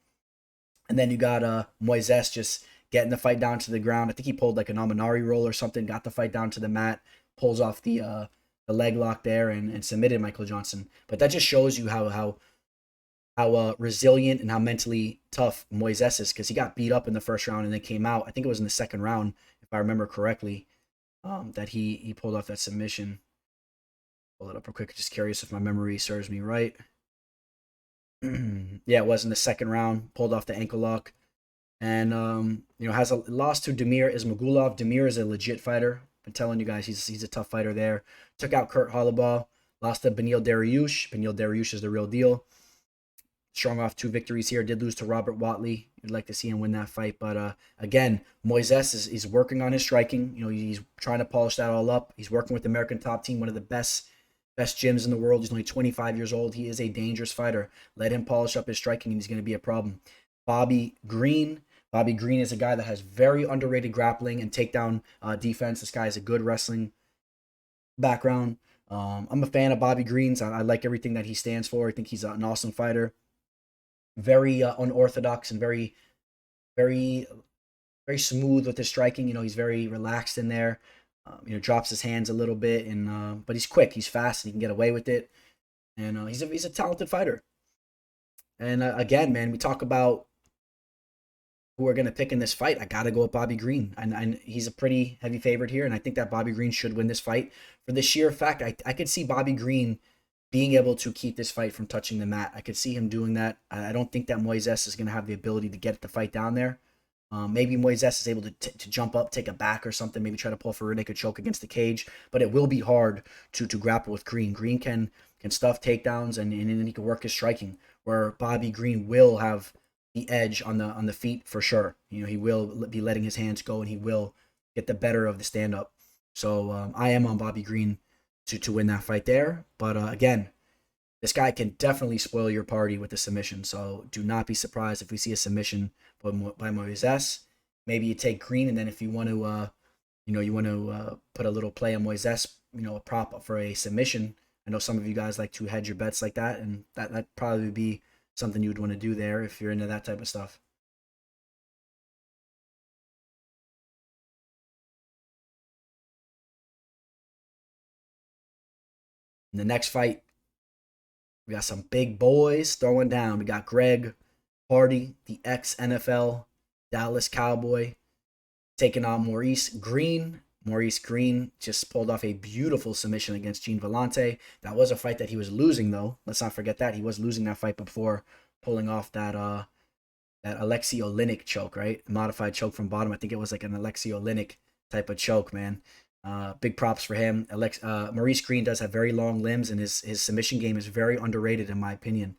And then you got Moisés just getting the fight down to the ground. I think he pulled like an Amanari roll or something, got the fight down to the mat, pulls off the leg lock there and submitted Michael Johnson. But that just shows you how resilient and how mentally tough Moisés is, because he got beat up in the first round and then came out. I think it was in the second round, if I remember correctly, that he pulled off that submission. Pull it up real quick. Just curious if my memory serves me right. Yeah, it was in the second round. Pulled off the ankle lock. And, has a loss to Damir Ismagulov. Damir is a legit fighter. Been telling you guys he's a tough fighter there. Took out Kurt Holloway. Lost to Beneil Dariush. Beneil Dariush is the real deal. Strung off 2 victories here. Did lose to Robert Watley. You'd like to see him win that fight. But, again, Moisés is working on his striking. He's trying to polish that all up. He's working with the American Top Team, one of the best gyms in the world. He's only 25 years old. He is a dangerous fighter. Let him polish up his striking, and he's going to be a problem. Bobby Greene. Bobby Greene is a guy that has very underrated grappling and takedown defense. This guy has a good wrestling background. I'm a fan of Bobby Greene's. I like everything that he stands for. I think he's an awesome fighter. Very unorthodox and very, very, very smooth with his striking. He's very relaxed in there. Drops his hands a little bit, and but he's quick, he's fast, and he can get away with it. And he's a talented fighter. And again, man, we talk about who we're gonna pick in this fight. I gotta go with Bobby Greene, and he's a pretty heavy favorite here. And I think that Bobby Greene should win this fight for the sheer fact I could see Bobby Greene being able to keep this fight from touching the mat. I could see him doing that. I don't think that Moisés is gonna have the ability to get the fight down there. Maybe Moisés is able to jump up, take a back or something, maybe try to pull for a naked choke against the cage, but it will be hard to grapple with Greene. Greene can stuff takedowns and he can work his striking, where Bobby Greene will have the edge on the feet for sure. He will be letting his hands go, and he will get the better of the stand-up. So I am on Bobby Greene to win that fight there. But again, this guy can definitely spoil your party with the submission. So do not be surprised if we see a submission by Moisés. Maybe you take Greene, and then if you want to, put a little play on Moisés, a prop for a submission. I know some of you guys like to hedge your bets like that, and that probably would be something you'd want to do there if you're into that type of stuff. In the next fight, we got some big boys throwing down. We got Greg Hardy, the ex-NFL Dallas Cowboy, taking on Maurice Greene. Maurice Greene just pulled off a beautiful submission against Gene Vellante. That was a fight that he was losing, though. Let's not forget that. He was losing that fight before pulling off that Alexei Oleinik choke, right? Modified choke from bottom. I think it was like an Alexei Oleinik type of choke, man. Big props for him. Maurice Greene does have very long limbs, and his submission game is very underrated in my opinion.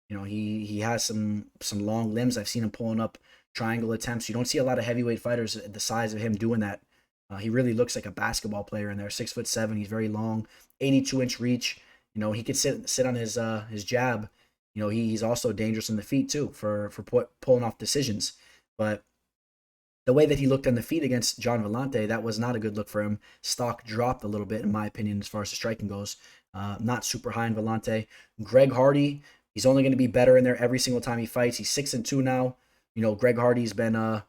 He has some long limbs. I've seen him pulling up triangle attempts. You don't see a lot of heavyweight fighters the size of him doing that. He really looks like a basketball player in there. 6'7". He's very long, 82-inch reach. He could sit on his jab. He's also dangerous in the feet too for pulling off decisions. But the way that he looked on the feet against John Vellante, that was not a good look for him. Stock dropped a little bit, in my opinion, as far as the striking goes. Not super high in Vellante. Greg Hardy, he's only going to be better in there every single time he fights. He's 6-2 now. Greg Hardy's been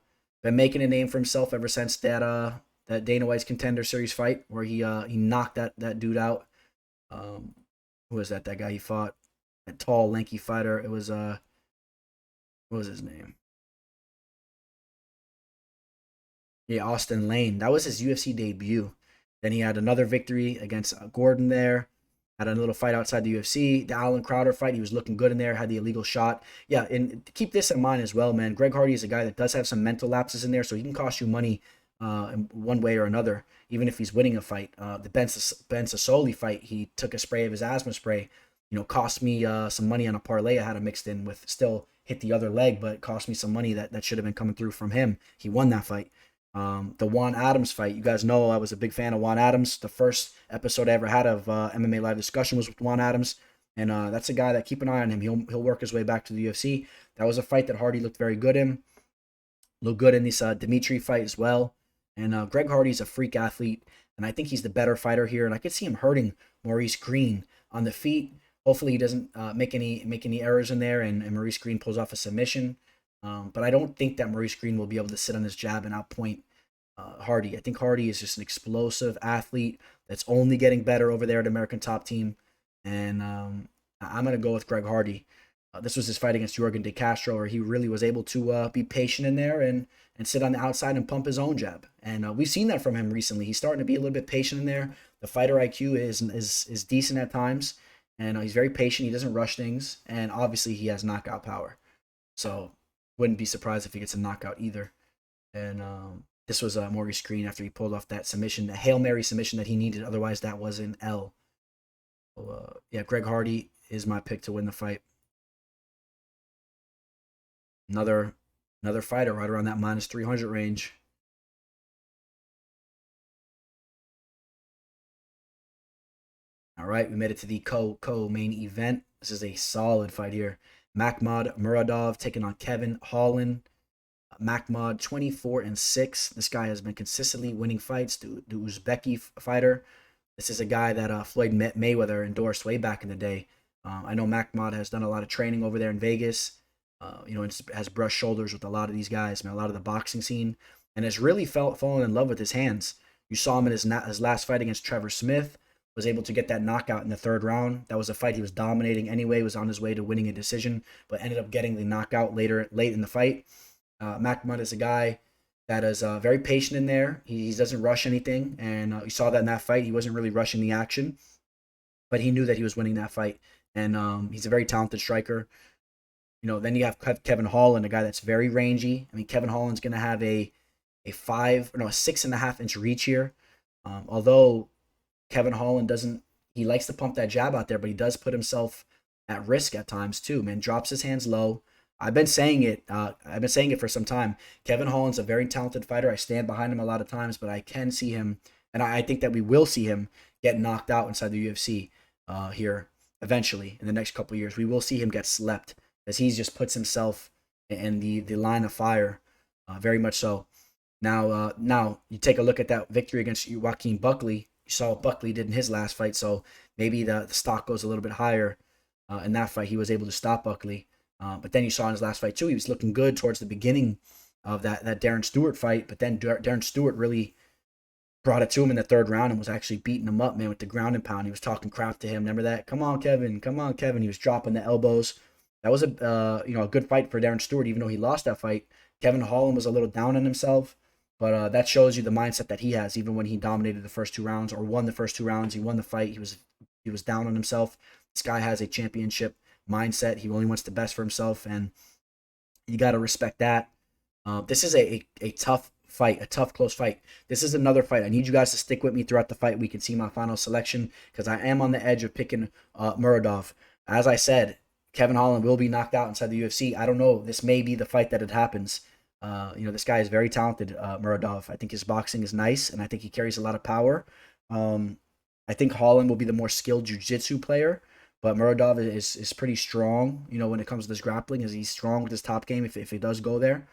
making a name for himself ever since that Dana White's Contender Series fight where he knocked that dude out. Who was that? That guy he fought? That tall, lanky fighter. It was what was his name? Yeah, Austin Lane. That was his UFC debut. Then he had another victory against Gordon there. Had a little fight outside the UFC. The Alan Crowder fight, he was looking good in there, had the illegal shot. Yeah, and keep this in mind as well, man. Greg Hardy is a guy that does have some mental lapses in there, so he can cost you money in one way or another, even if he's winning a fight. The Ben Sassoli fight, he took a spray of his asthma spray. Cost me some money on a parlay I had him mixed in with. Still hit the other leg, but it cost me some money that should have been coming through from him. He won that fight. The Juan Adams fight, you guys know I was a big fan of Juan Adams. The first episode I ever had of MMA Live Discussion was with Juan Adams, and that's a guy that keep an eye on him. He'll work his way back to the UFC. That was a fight that Hardy looked very good in. Looked good in this Dimitri fight as well. And Greg Hardy's a freak athlete, and I think he's the better fighter here. And I could see him hurting Maurice Greene on the feet. Hopefully he doesn't make any errors in there, and Maurice Greene pulls off a submission. But I don't think that Maurice Greene will be able to sit on his jab and outpoint Hardy. I think Hardy is just an explosive athlete that's only getting better over there at American Top Team. And I'm going to go with Greg Hardy. This was his fight against Jorgen De Castro, where he really was able to be patient in there and sit on the outside and pump his own jab. And we've seen that from him recently. He's starting to be a little bit patient in there. The fighter IQ is decent at times, and he's very patient. He doesn't rush things, and obviously he has knockout power. So wouldn't be surprised if he gets a knockout either. And this was Maurice Greene after he pulled off that submission, the Hail Mary submission that he needed. Otherwise, that was an L. So, yeah, Greg Hardy is my pick to win the fight. Another fighter right around that minus 300 range. All right, we made it to the co-main event. This is a solid fight here. Makhmud Muradov taking on Kevin Holland. Makhmud 24-6. This guy has been consistently winning fights. The Uzbeki fighter. This is a guy that Floyd Mayweather endorsed way back in the day. I know Makhmud has done a lot of training over there in Vegas. Has brushed shoulders with a lot of these guys, man, a lot of the boxing scene, and has really fallen in love with his hands. You saw him in his last fight against Trevor Smith, was able to get that knockout in the third round. That was a fight he was dominating anyway, was on his way to winning a decision, but ended up getting the knockout late in the fight. Makhmud is a guy that is very patient in there. He doesn't rush anything, and you saw that in that fight. He wasn't really rushing the action, but he knew that he was winning that fight, and he's a very talented striker. Then you have Kevin Holland, a guy that's very rangy. I mean, Kevin Holland's going to have a 6.5 inch reach here. Although Kevin Holland he likes to pump that jab out there, but he does put himself at risk at times too, man. Drops his hands low. I've been saying it for some time. Kevin Holland's a very talented fighter. I stand behind him a lot of times, but I can see him, and I think that we will see him get knocked out inside the UFC here eventually in the next couple of years. We will see him get slept, as he just puts himself in the line of fire, very much so. Now you take a look at that victory against Joaquin Buckley. You saw what Buckley did in his last fight, so maybe the stock goes a little bit higher in that fight. He was able to stop Buckley. But then you saw in his last fight, too, he was looking good towards the beginning of that Darren Stewart fight, but then Darren Stewart really brought it to him in the third round and was actually beating him up, man, with the ground and pound. He was talking crap to him. Remember that? Come on, Kevin. Come on, Kevin. He was dropping the elbows. That was a good fight for Darren Stewart, even though he lost that fight. Kevin Holland was a little down on himself, but that shows you the mindset that he has. Even when he dominated the first 2 rounds or won the first 2 rounds, he won the fight. He was down on himself. This guy has a championship mindset. He only wants the best for himself, and you got to respect that. This is a tough fight, a tough, close fight. This is another fight. I need you guys to stick with me throughout the fight. We can see my final selection because I am on the edge of picking Muradov. As I said, Kevin Holland will be knocked out inside the UFC. I don't know. This may be the fight that it happens. This guy is very talented, Muradov. I think his boxing is nice, and I think he carries a lot of power. I think Holland will be the more skilled jiu-jitsu player, but Muradov is pretty strong, when it comes to his grappling. He's strong with his top game if he does go there.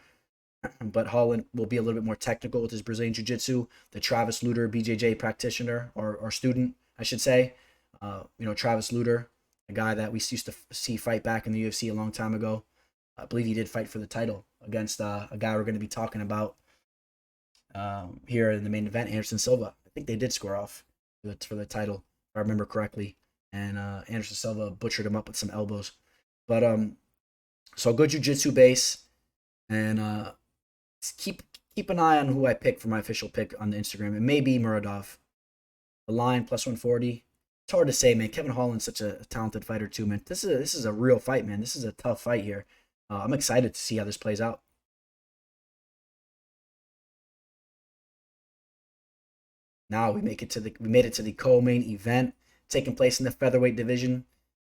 But Holland will be a little bit more technical with his Brazilian jiu-jitsu. The Travis Lutter BJJ practitioner or student, I should say. Travis Lutter, a guy that we used to see fight back in the UFC a long time ago. I believe he did fight for the title against a guy we're going to be talking about here in the main event, Anderson Silva. I think they did square off for the title, if I remember correctly. And Anderson Silva butchered him up with some elbows. But so good jiu-jitsu base, and keep keep an eye on who I pick for my official pick on the Instagram. It may be Muradov. The line plus 140. It's hard to say, man. Kevin Holland's such a talented fighter too, man. This is a real fight, man. This is a tough fight here. I'm excited to see how this plays out. Now we made it to the co-main event taking place in the featherweight division.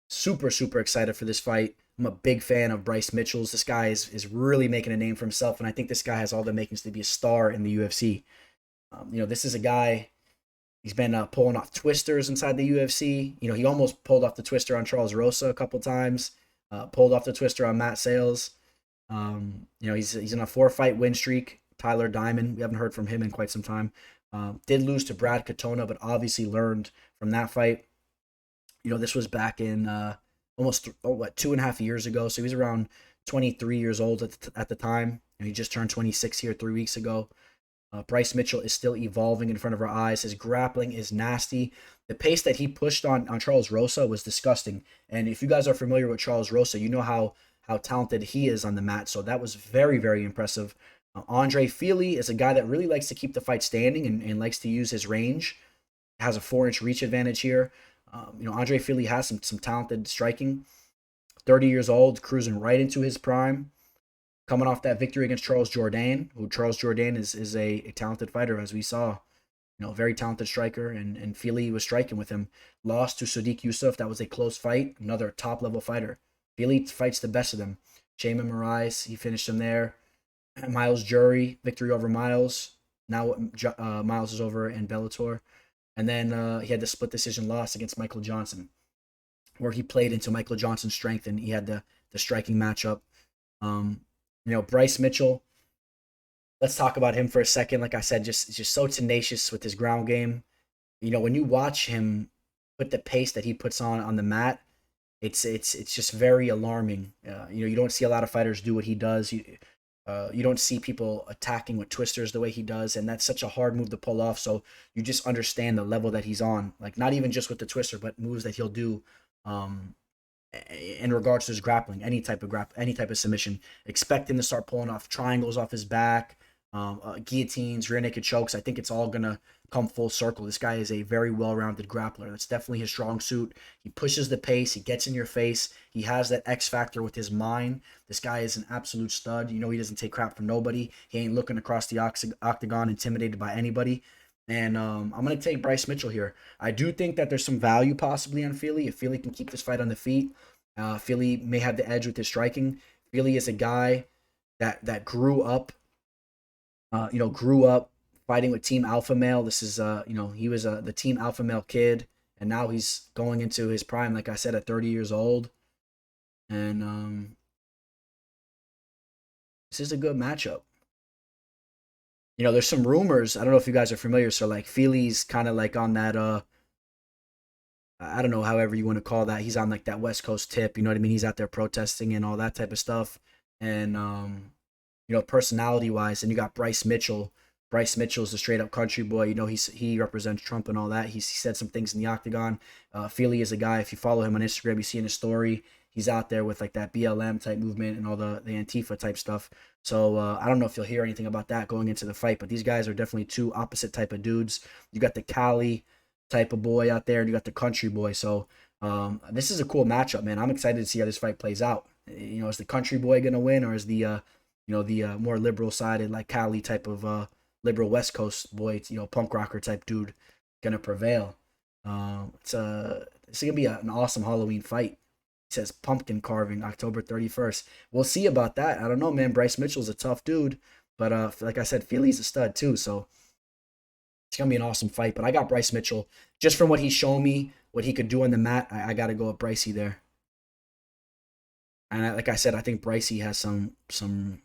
Super excited for this fight. I'm a big fan of Bryce Mitchell's. This guy is really making a name for himself, and I think this guy has all the makings to be a star in the UFC. This is a guy. He's been pulling off twisters inside the UFC. He almost pulled off the twister on Charles Rosa a couple times. Pulled off the twister on Matt Sales. He's in a 4-fight win streak. Tyler Diamond, we haven't heard from him in quite some time. Did lose to Brad Katona, but obviously learned from that fight. This was back in almost 2.5 years ago. So he was around 23 years old at the time. He just turned 26 here 3 weeks ago. Bryce Mitchell is still evolving in front of our eyes. His grappling is nasty. The pace that he pushed on Charles Rosa was disgusting. And if you guys are familiar with Charles Rosa, you know how talented he is on the mat. So that was very impressive. Andre Fili is a guy that really likes to keep the fight standing and likes to use his range. Has a 4-inch reach advantage here. Andre Fili has some talented striking. 30 years old, cruising right into his prime. Coming off that victory against Charles Jourdain, who Charles Jourdain is a talented fighter, as we saw. Very talented striker, and Fili was striking with him. Lost to Sadiq Yusuf. That was a close fight. Another top-level fighter. Fili fights the best of them. Shayna Mourice, he finished him there. Miles Jury, victory over Miles. Now Miles is over in Bellator. And then he had the split decision loss against Michael Johnson, where he played into Michael Johnson's strength, and he had the striking matchup. Bryce Mitchell, let's talk about him for a second. Like I said, just so tenacious with his ground game. When you watch him put the pace that he puts on the mat, it's just very alarming. You don't see a lot of fighters do what he does. You don't see people attacking with twisters the way he does, and that's such a hard move to pull off. So you just understand the level that he's on. Like, not even just with the twister, but moves that he'll do in regards to his grappling, any type of submission. Expect him to start pulling off triangles off his back, guillotines, rear naked chokes. I think it's all gonna come full circle. This guy is a very well-rounded grappler. That's definitely his strong suit. He pushes the pace. He gets in your face. He has that X factor with his mind. This guy is an absolute stud. He doesn't take crap from nobody. He ain't looking across the octagon intimidated by anybody. And I'm going to take Bryce Mitchell here. I do think that there's some value possibly on Fili. If Fili can keep this fight on the feet, Fili may have the edge with his striking. Fili is a guy that grew up fighting with Team Alpha Male. This is, he was the Team Alpha Male kid, and now he's going into his prime, like I said, at 30 years old. And this is a good matchup. There's some rumors. I don't know if you guys are familiar. So, like, Fili's kind of like on that, I don't know, however you want to call that. He's on like that West Coast tip. You know what I mean? He's out there protesting and all that type of stuff. And, personality wise, and you got Bryce Mitchell. Bryce Mitchell's a straight up country boy. He represents Trump and all that. He said some things in the octagon. Fili is a guy, if you follow him on Instagram, you see in his story, he's out there with like that BLM type movement and all the Antifa type stuff. So I don't know if you'll hear anything about that going into the fight, but these guys are definitely two opposite type of dudes. You got the Cali type of boy out there, and you got the country boy. So this is a cool matchup, man. I'm excited to see how this fight plays out. Is the country boy gonna win, or is the more liberal sided, like Cali type of liberal West Coast boy, punk rocker type dude, gonna prevail? It's gonna be an awesome Halloween fight. It says pumpkin carving October 31st. We'll see about that. I don't know, man. Bryce Mitchell's a tough dude, but like I said, Fili's a stud too. So it's gonna be an awesome fight. But I got Bryce Mitchell just from what he's shown me, what he could do on the mat. I got to go with Brycey there. And like I said, I think Brycey has some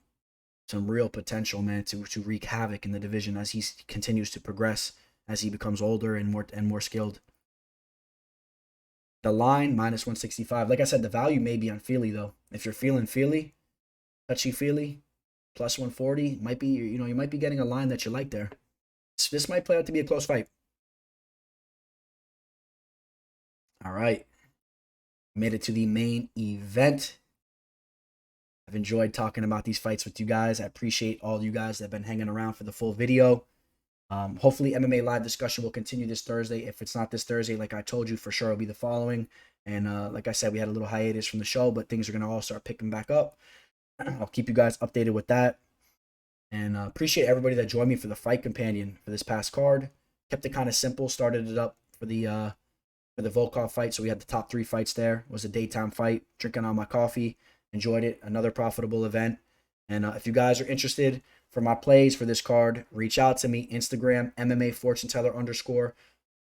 real potential, man, to wreak havoc in the division as he continues to progress, as he becomes older and more skilled. The line, minus 165. Like I said, the value may be on Fili, though. If you're feeling Fili, touchy Fili, plus 140, might be, you might be getting a line that you like there. This might play out to be a close fight. All right. Made it to the main event. I've enjoyed talking about these fights with you guys. I appreciate all you guys that have been hanging around for the full video. Hopefully MMA live discussion will continue this Thursday. If it's not this Thursday, like I told you, for sure it'll be the following. And like I said, we had a little hiatus from the show, but things are going to all start picking back up. I'll keep you guys updated with that. And appreciate everybody that joined me for the fight companion for this past card. Kept it kind of simple. Started it up for the Volkov fight. So we had the top 3 fights there. It was a daytime fight. Drinking on my coffee. Enjoyed it. Another profitable event. And if you guys are interested for my plays for this card, reach out to me. Instagram, MMA Fortune Teller _.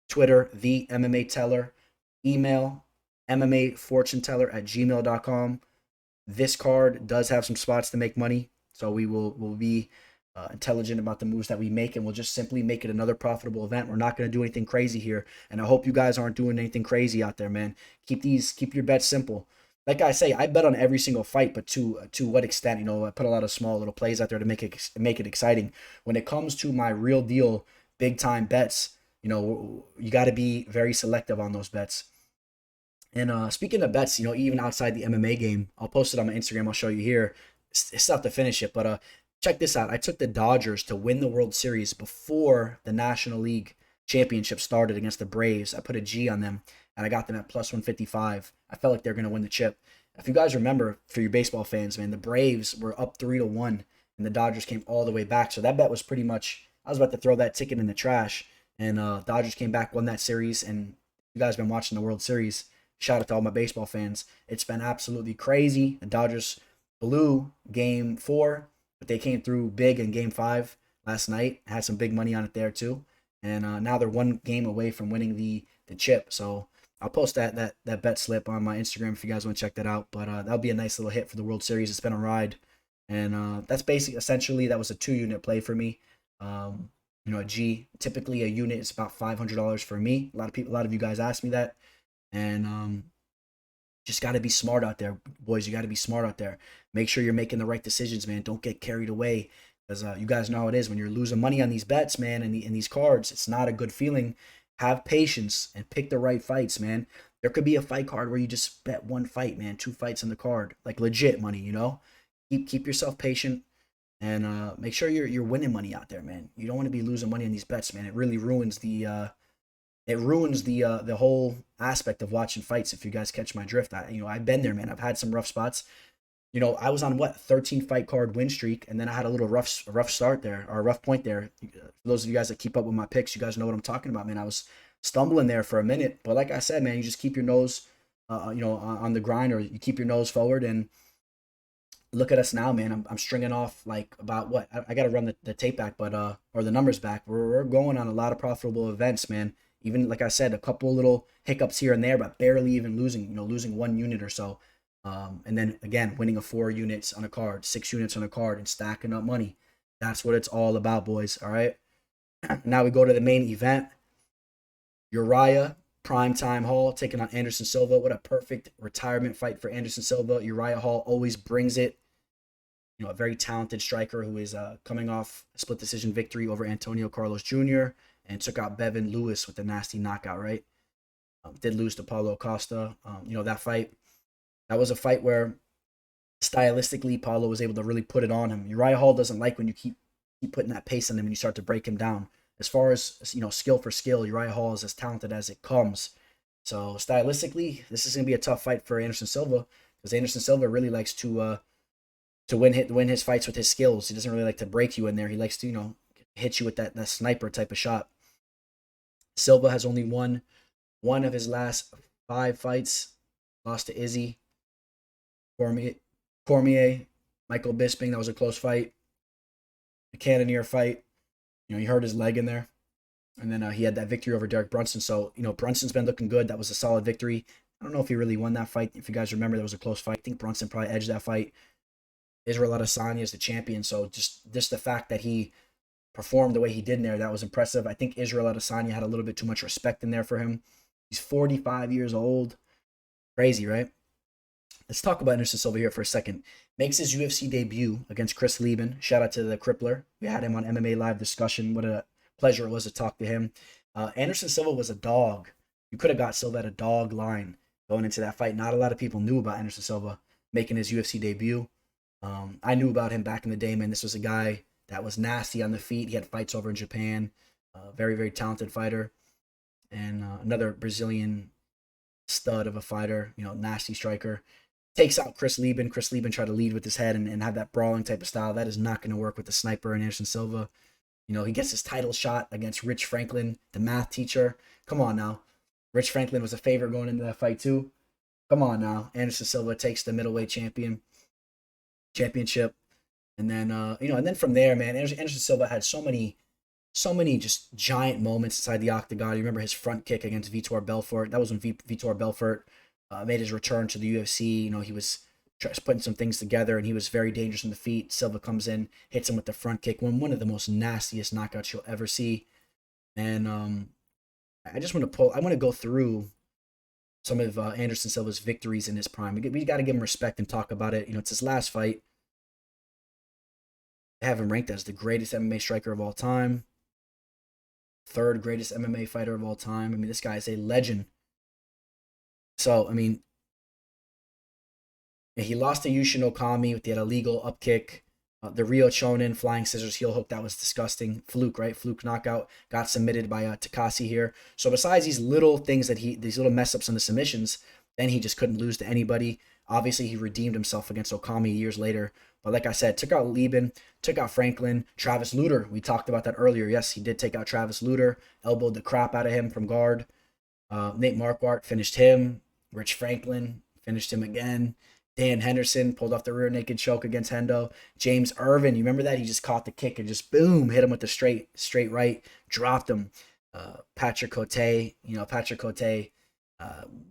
Twitter, The MMA Teller. Email, MMAFortuneTeller@gmail.com. This card does have some spots to make money. So we'll be intelligent about the moves that we make, and we'll just simply make it another profitable event. We're not going to do anything crazy here. And I hope you guys aren't doing anything crazy out there, man. Keep your bets simple. Like I say, I bet on every single fight, but to what extent? You know, I put a lot of small little plays out there to make it exciting. When it comes to my real deal, big time bets, you know, you got to be very selective on those bets. And speaking of bets, you know, even outside the MMA game, I'll post it on my Instagram. I'll show you here. It's tough to finish it, but check this out. I took the Dodgers to win the World Series before the National League Championship started against the Braves. I put a G on them, and I got them at plus 155. I felt like they're going to win the chip. If you guys remember, for your baseball fans, man, the Braves were up 3-1, and the Dodgers came all the way back. So that bet was pretty much, I was about to throw that ticket in the trash, and Dodgers came back, won that series, and you guys been watching the World Series. Shout out to all my baseball fans. It's been absolutely crazy. The Dodgers blew game 4, but they came through big in game 5 last night. Had some big money on it there too. And now they're 1 game away from winning the chip. So I'll post that bet slip on my Instagram if you guys want to check that out. But that'll be a nice little hit for the World Series. It's been a ride. And that's essentially, that was a 2-unit play for me. You know, a G, typically a unit is about $500 for me. A lot of you guys ask me that. And just got to be smart out there, boys. You got to be smart out there. Make sure you're making the right decisions, man. Don't get carried away, because you guys know how it is when you're losing money on these bets, man, and in these cards. It's not a good feeling. Have patience and pick the right fights, man. There could be a fight card where you just bet 1 fight, man, 2 fights on the card, like legit money, you know. Keep yourself patient, and make sure you're winning money out there, man. You don't want to be losing money on these bets, man. It really ruins the whole aspect of watching fights, if you guys catch my drift. I've been there, man. I've had some rough spots. You know, I was on 13 fight card win streak, and then I had a little rough start there, or a rough point there. For those of you guys that keep up with my picks, you guys know what I'm talking about, man. I was stumbling there for a minute, but like I said, man, you just keep your nose, on the grind, or you keep your nose forward. And look at us now, man. I'm stringing off like about what I got to run the tape back, but or the numbers back. We're going on a lot of profitable events, man. Even, like I said, a couple little hiccups here and there, but barely even losing 1 unit or so. And then, again, winning 4 units on a card, 6 units on a card, and stacking up money. That's what it's all about, boys, all right? Now we go to the main event. Uriah, primetime Hall, taking on Anderson Silva. What a perfect retirement fight for Anderson Silva. Uriah Hall always brings it. You know, a very talented striker who is coming off a split decision victory over Antonio Carlos Jr., and took out Bevan Lewis with a nasty knockout, right? Did lose to Paulo Costa. That fight, that was a fight where stylistically Paulo was able to really put it on him. Uriah Hall doesn't like when you keep putting that pace on him and you start to break him down. As far as, skill for skill, Uriah Hall is as talented as it comes. So stylistically, this is going to be a tough fight for Anderson Silva, because Anderson Silva really likes to win his fights with his skills. He doesn't really like to break you in there. He likes to, hit you with that sniper type of shot. Silva has only won 1 of his last 5 fights. Lost to Izzy, Cormier, Michael Bisping. That was a close fight. The Cannonier fight. He hurt his leg in there. And then he had that victory over Derek Brunson. So, Brunson's been looking good. That was a solid victory. I don't know if he really won that fight. If you guys remember, that was a close fight. I think Brunson probably edged that fight. Israel Adesanya is the champion. So just the fact that he performed the way he did in there, that was impressive. I think Israel Adesanya had a little bit too much respect in there for him. He's 45 years old. Crazy, right? Let's talk about Anderson Silva here for a second. Makes his UFC debut against Chris Lieben. Shout out to the Crippler. We had him on MMA Live Discussion. What a pleasure it was to talk to him. Anderson Silva was a dog. You could have got Silva at a dog line going into that fight. Not a lot of people knew about Anderson Silva making his UFC debut. I knew about him back in the day, man. This was a guy that was nasty on the feet. He had fights over in Japan. Very, very talented fighter. And another Brazilian stud of a fighter, nasty striker. Takes out Chris Lieben. Chris Lieben tried to lead with his head and have that brawling type of style. That is not going to work with the sniper and Anderson Silva. He gets his title shot against Rich Franklin, the math teacher. Come on now. Rich Franklin was a favorite going into that fight too. Come on now. Anderson Silva takes the middleweight championship. And then, and then from there, man, Anderson Silva had so many just giant moments inside the octagon. You remember his front kick against Vitor Belfort. That was when Vitor Belfort made his return to the UFC. He was putting some things together, and he was very dangerous on the feet. Silva comes in, hits him with the front kick, one of the most nastiest knockouts you'll ever see. And I want to go through some of Anderson Silva's victories in his prime. We got to give him respect and talk about it. It's his last fight. I have him ranked as the greatest MMA striker of all time. Third greatest MMA fighter of all time. I mean, this guy is a legend. So, I mean, he lost to Yushin Okami with that illegal up kick. The Rio Chonin flying scissors heel hook, that was disgusting. Fluke, right? Fluke knockout. Got submitted by Takasi here. So besides these little things these little mess ups on the submissions, then he just couldn't lose to anybody. Obviously, he redeemed himself against Okami years later. But like I said, took out Lieben, took out Franklin, Travis Lutter. We talked about that earlier. Yes, he did take out Travis Lutter, elbowed the crap out of him from guard. Nate Marquardt finished him. Rich Franklin finished him again. Dan Henderson pulled off the rear naked choke against Hendo. James Irvin, you remember that? He just caught the kick and just boom, hit him with the straight right, dropped him. Patrick Cote,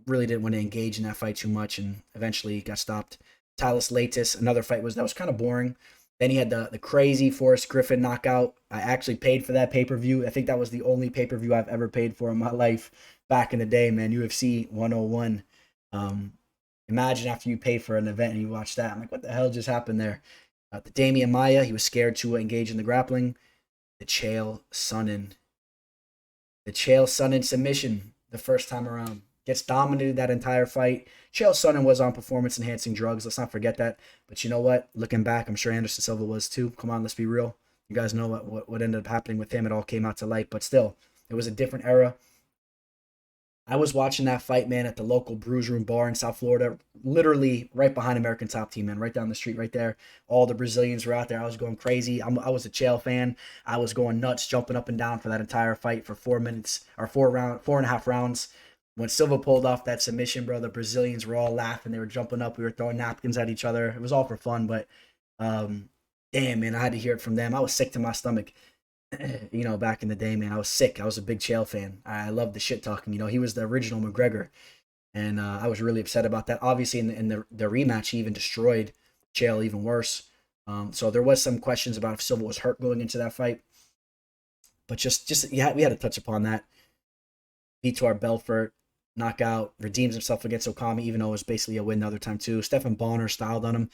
really didn't want to engage in that fight too much and eventually got stopped. Talis Latis, another fight that was kind of boring. Then he had the crazy Forrest Griffin knockout. I actually paid for that pay-per-view. I think that was the only pay-per-view I've ever paid for in my life back in the day, man. UFC 101. Imagine after you pay for an event and you watch that. I'm like, what the hell just happened there? The Damian Maia, he was scared to engage in the grappling. The Chael Sonnen submission the first time around. Gets dominated that entire fight. Chael Sonnen was on performance-enhancing drugs. Let's not forget that. But you know what? Looking back, I'm sure Anderson Silva was too. Come on, let's be real. You guys know what ended up happening with him. It all came out to light. But still, it was a different era. I was watching that fight, man, at the local Brews Room bar in South Florida, literally right behind American Top Team, man, right down the street, right there. All the Brazilians were out there. I was going crazy. I was a Chael fan. I was going nuts, jumping up and down for that entire fight for 4 minutes, or 4.5 rounds. When Silva pulled off that submission, bro, the Brazilians were all laughing. They were jumping up. We were throwing napkins at each other. It was all for fun, but damn, man, I had to hear it from them. I was sick to my stomach. Back in the day, man, I was sick. I was a big Chael fan. I loved the shit talking. He was the original McGregor, and I was really upset about that. Obviously, in the rematch, he even destroyed Chael even worse. So there was some questions about if Silva was hurt going into that fight, but we had to touch upon that. Vitor Belfort knockout, redeems himself against Okami, even though it was basically a win the other time too. Stephan Bonner styled on him.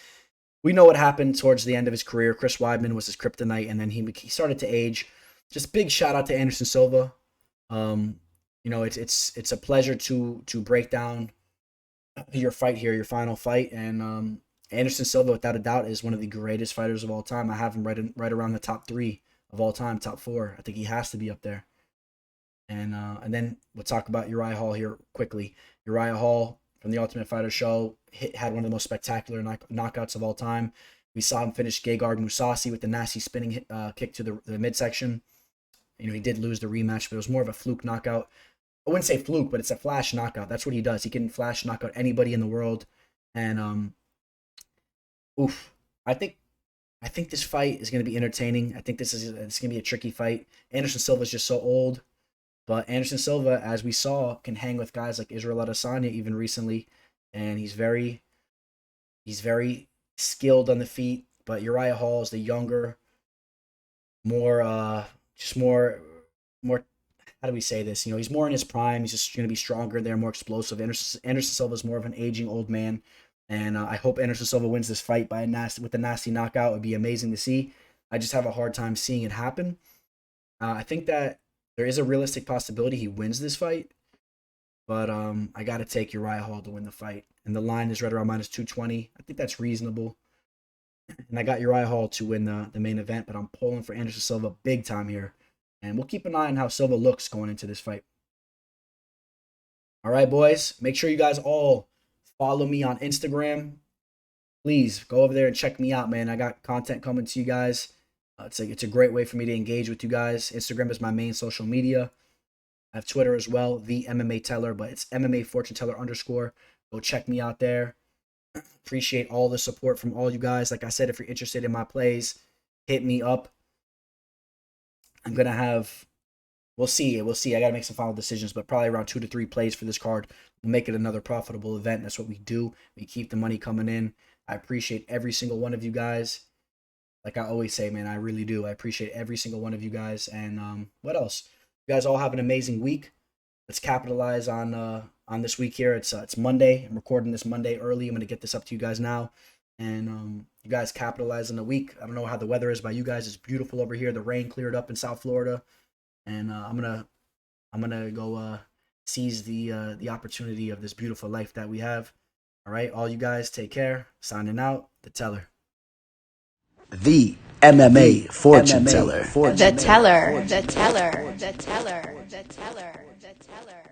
We know what happened towards the end of his career. Chris Weidman was his kryptonite, and then he started to age. Just big shout out to Anderson Silva. It's a pleasure to break down your fight here, your final fight, and Anderson Silva, without a doubt, is one of the greatest fighters of all time. I have him right around the top 3 of all time, top 4. I think he has to be up there. And then we'll talk about Uriah Hall here quickly. Uriah Hall from the Ultimate Fighter show had one of the most spectacular knockouts of all time. We saw him finish Gegard Mousasi with the nasty spinning kick to the midsection. He did lose the rematch, but it was more of a fluke knockout. I wouldn't say fluke, but it's a flash knockout. That's what he does. He can flash knock out anybody in the world. And I think this fight is going to be entertaining. I think it's going to be a tricky fight. Anderson Silva is just so old. But Anderson Silva, as we saw, can hang with guys like Israel Adesanya even recently, and he's very skilled on the feet. But Uriah Hall is the younger, more. How do we say this? He's more in his prime. He's just going to be stronger there, more explosive. Anderson Silva is more of an aging old man, and I hope Anderson Silva wins this fight with a nasty knockout. It would be amazing to see. I just have a hard time seeing it happen. I think that there is a realistic possibility he wins this fight, but I got to take Uriah Hall to win the fight. And the line is right around -220. I think that's reasonable. And I got Uriah Hall to win the main event, but I'm pulling for Anderson Silva big time here. And we'll keep an eye on how Silva looks going into this fight. All right, boys. Make sure you guys all follow me on Instagram. Please go over there and check me out, man. I got content coming to you guys. It's a great way for me to engage with you guys. Instagram is my main social media. I have Twitter as well, the MMA Teller, but it's MMA Fortune Teller _. Go check me out there. Appreciate all the support from all you guys. Like I said, if you're interested in my plays, hit me up. I'm gonna have, we'll see. I gotta make some final decisions, but probably around 2 to 3 plays for this card. We'll make it another profitable event. That's what we do. We keep the money coming in. I appreciate every single one of you guys. Like I always say, man, I really do. I appreciate every single one of you guys. And what else? You guys all have an amazing week. Let's capitalize on this week here. It's Monday. I'm recording this Monday early. I'm gonna get this up to you guys now. And you guys capitalize on the week. I don't know how the weather is by you guys. It's beautiful over here. The rain cleared up in South Florida. And I'm gonna go seize the opportunity of this beautiful life that we have. All right, all you guys, take care. Signing out, the Teller. The MMA Fortune Teller. The Teller. The Teller. The Teller. The Teller. The Teller.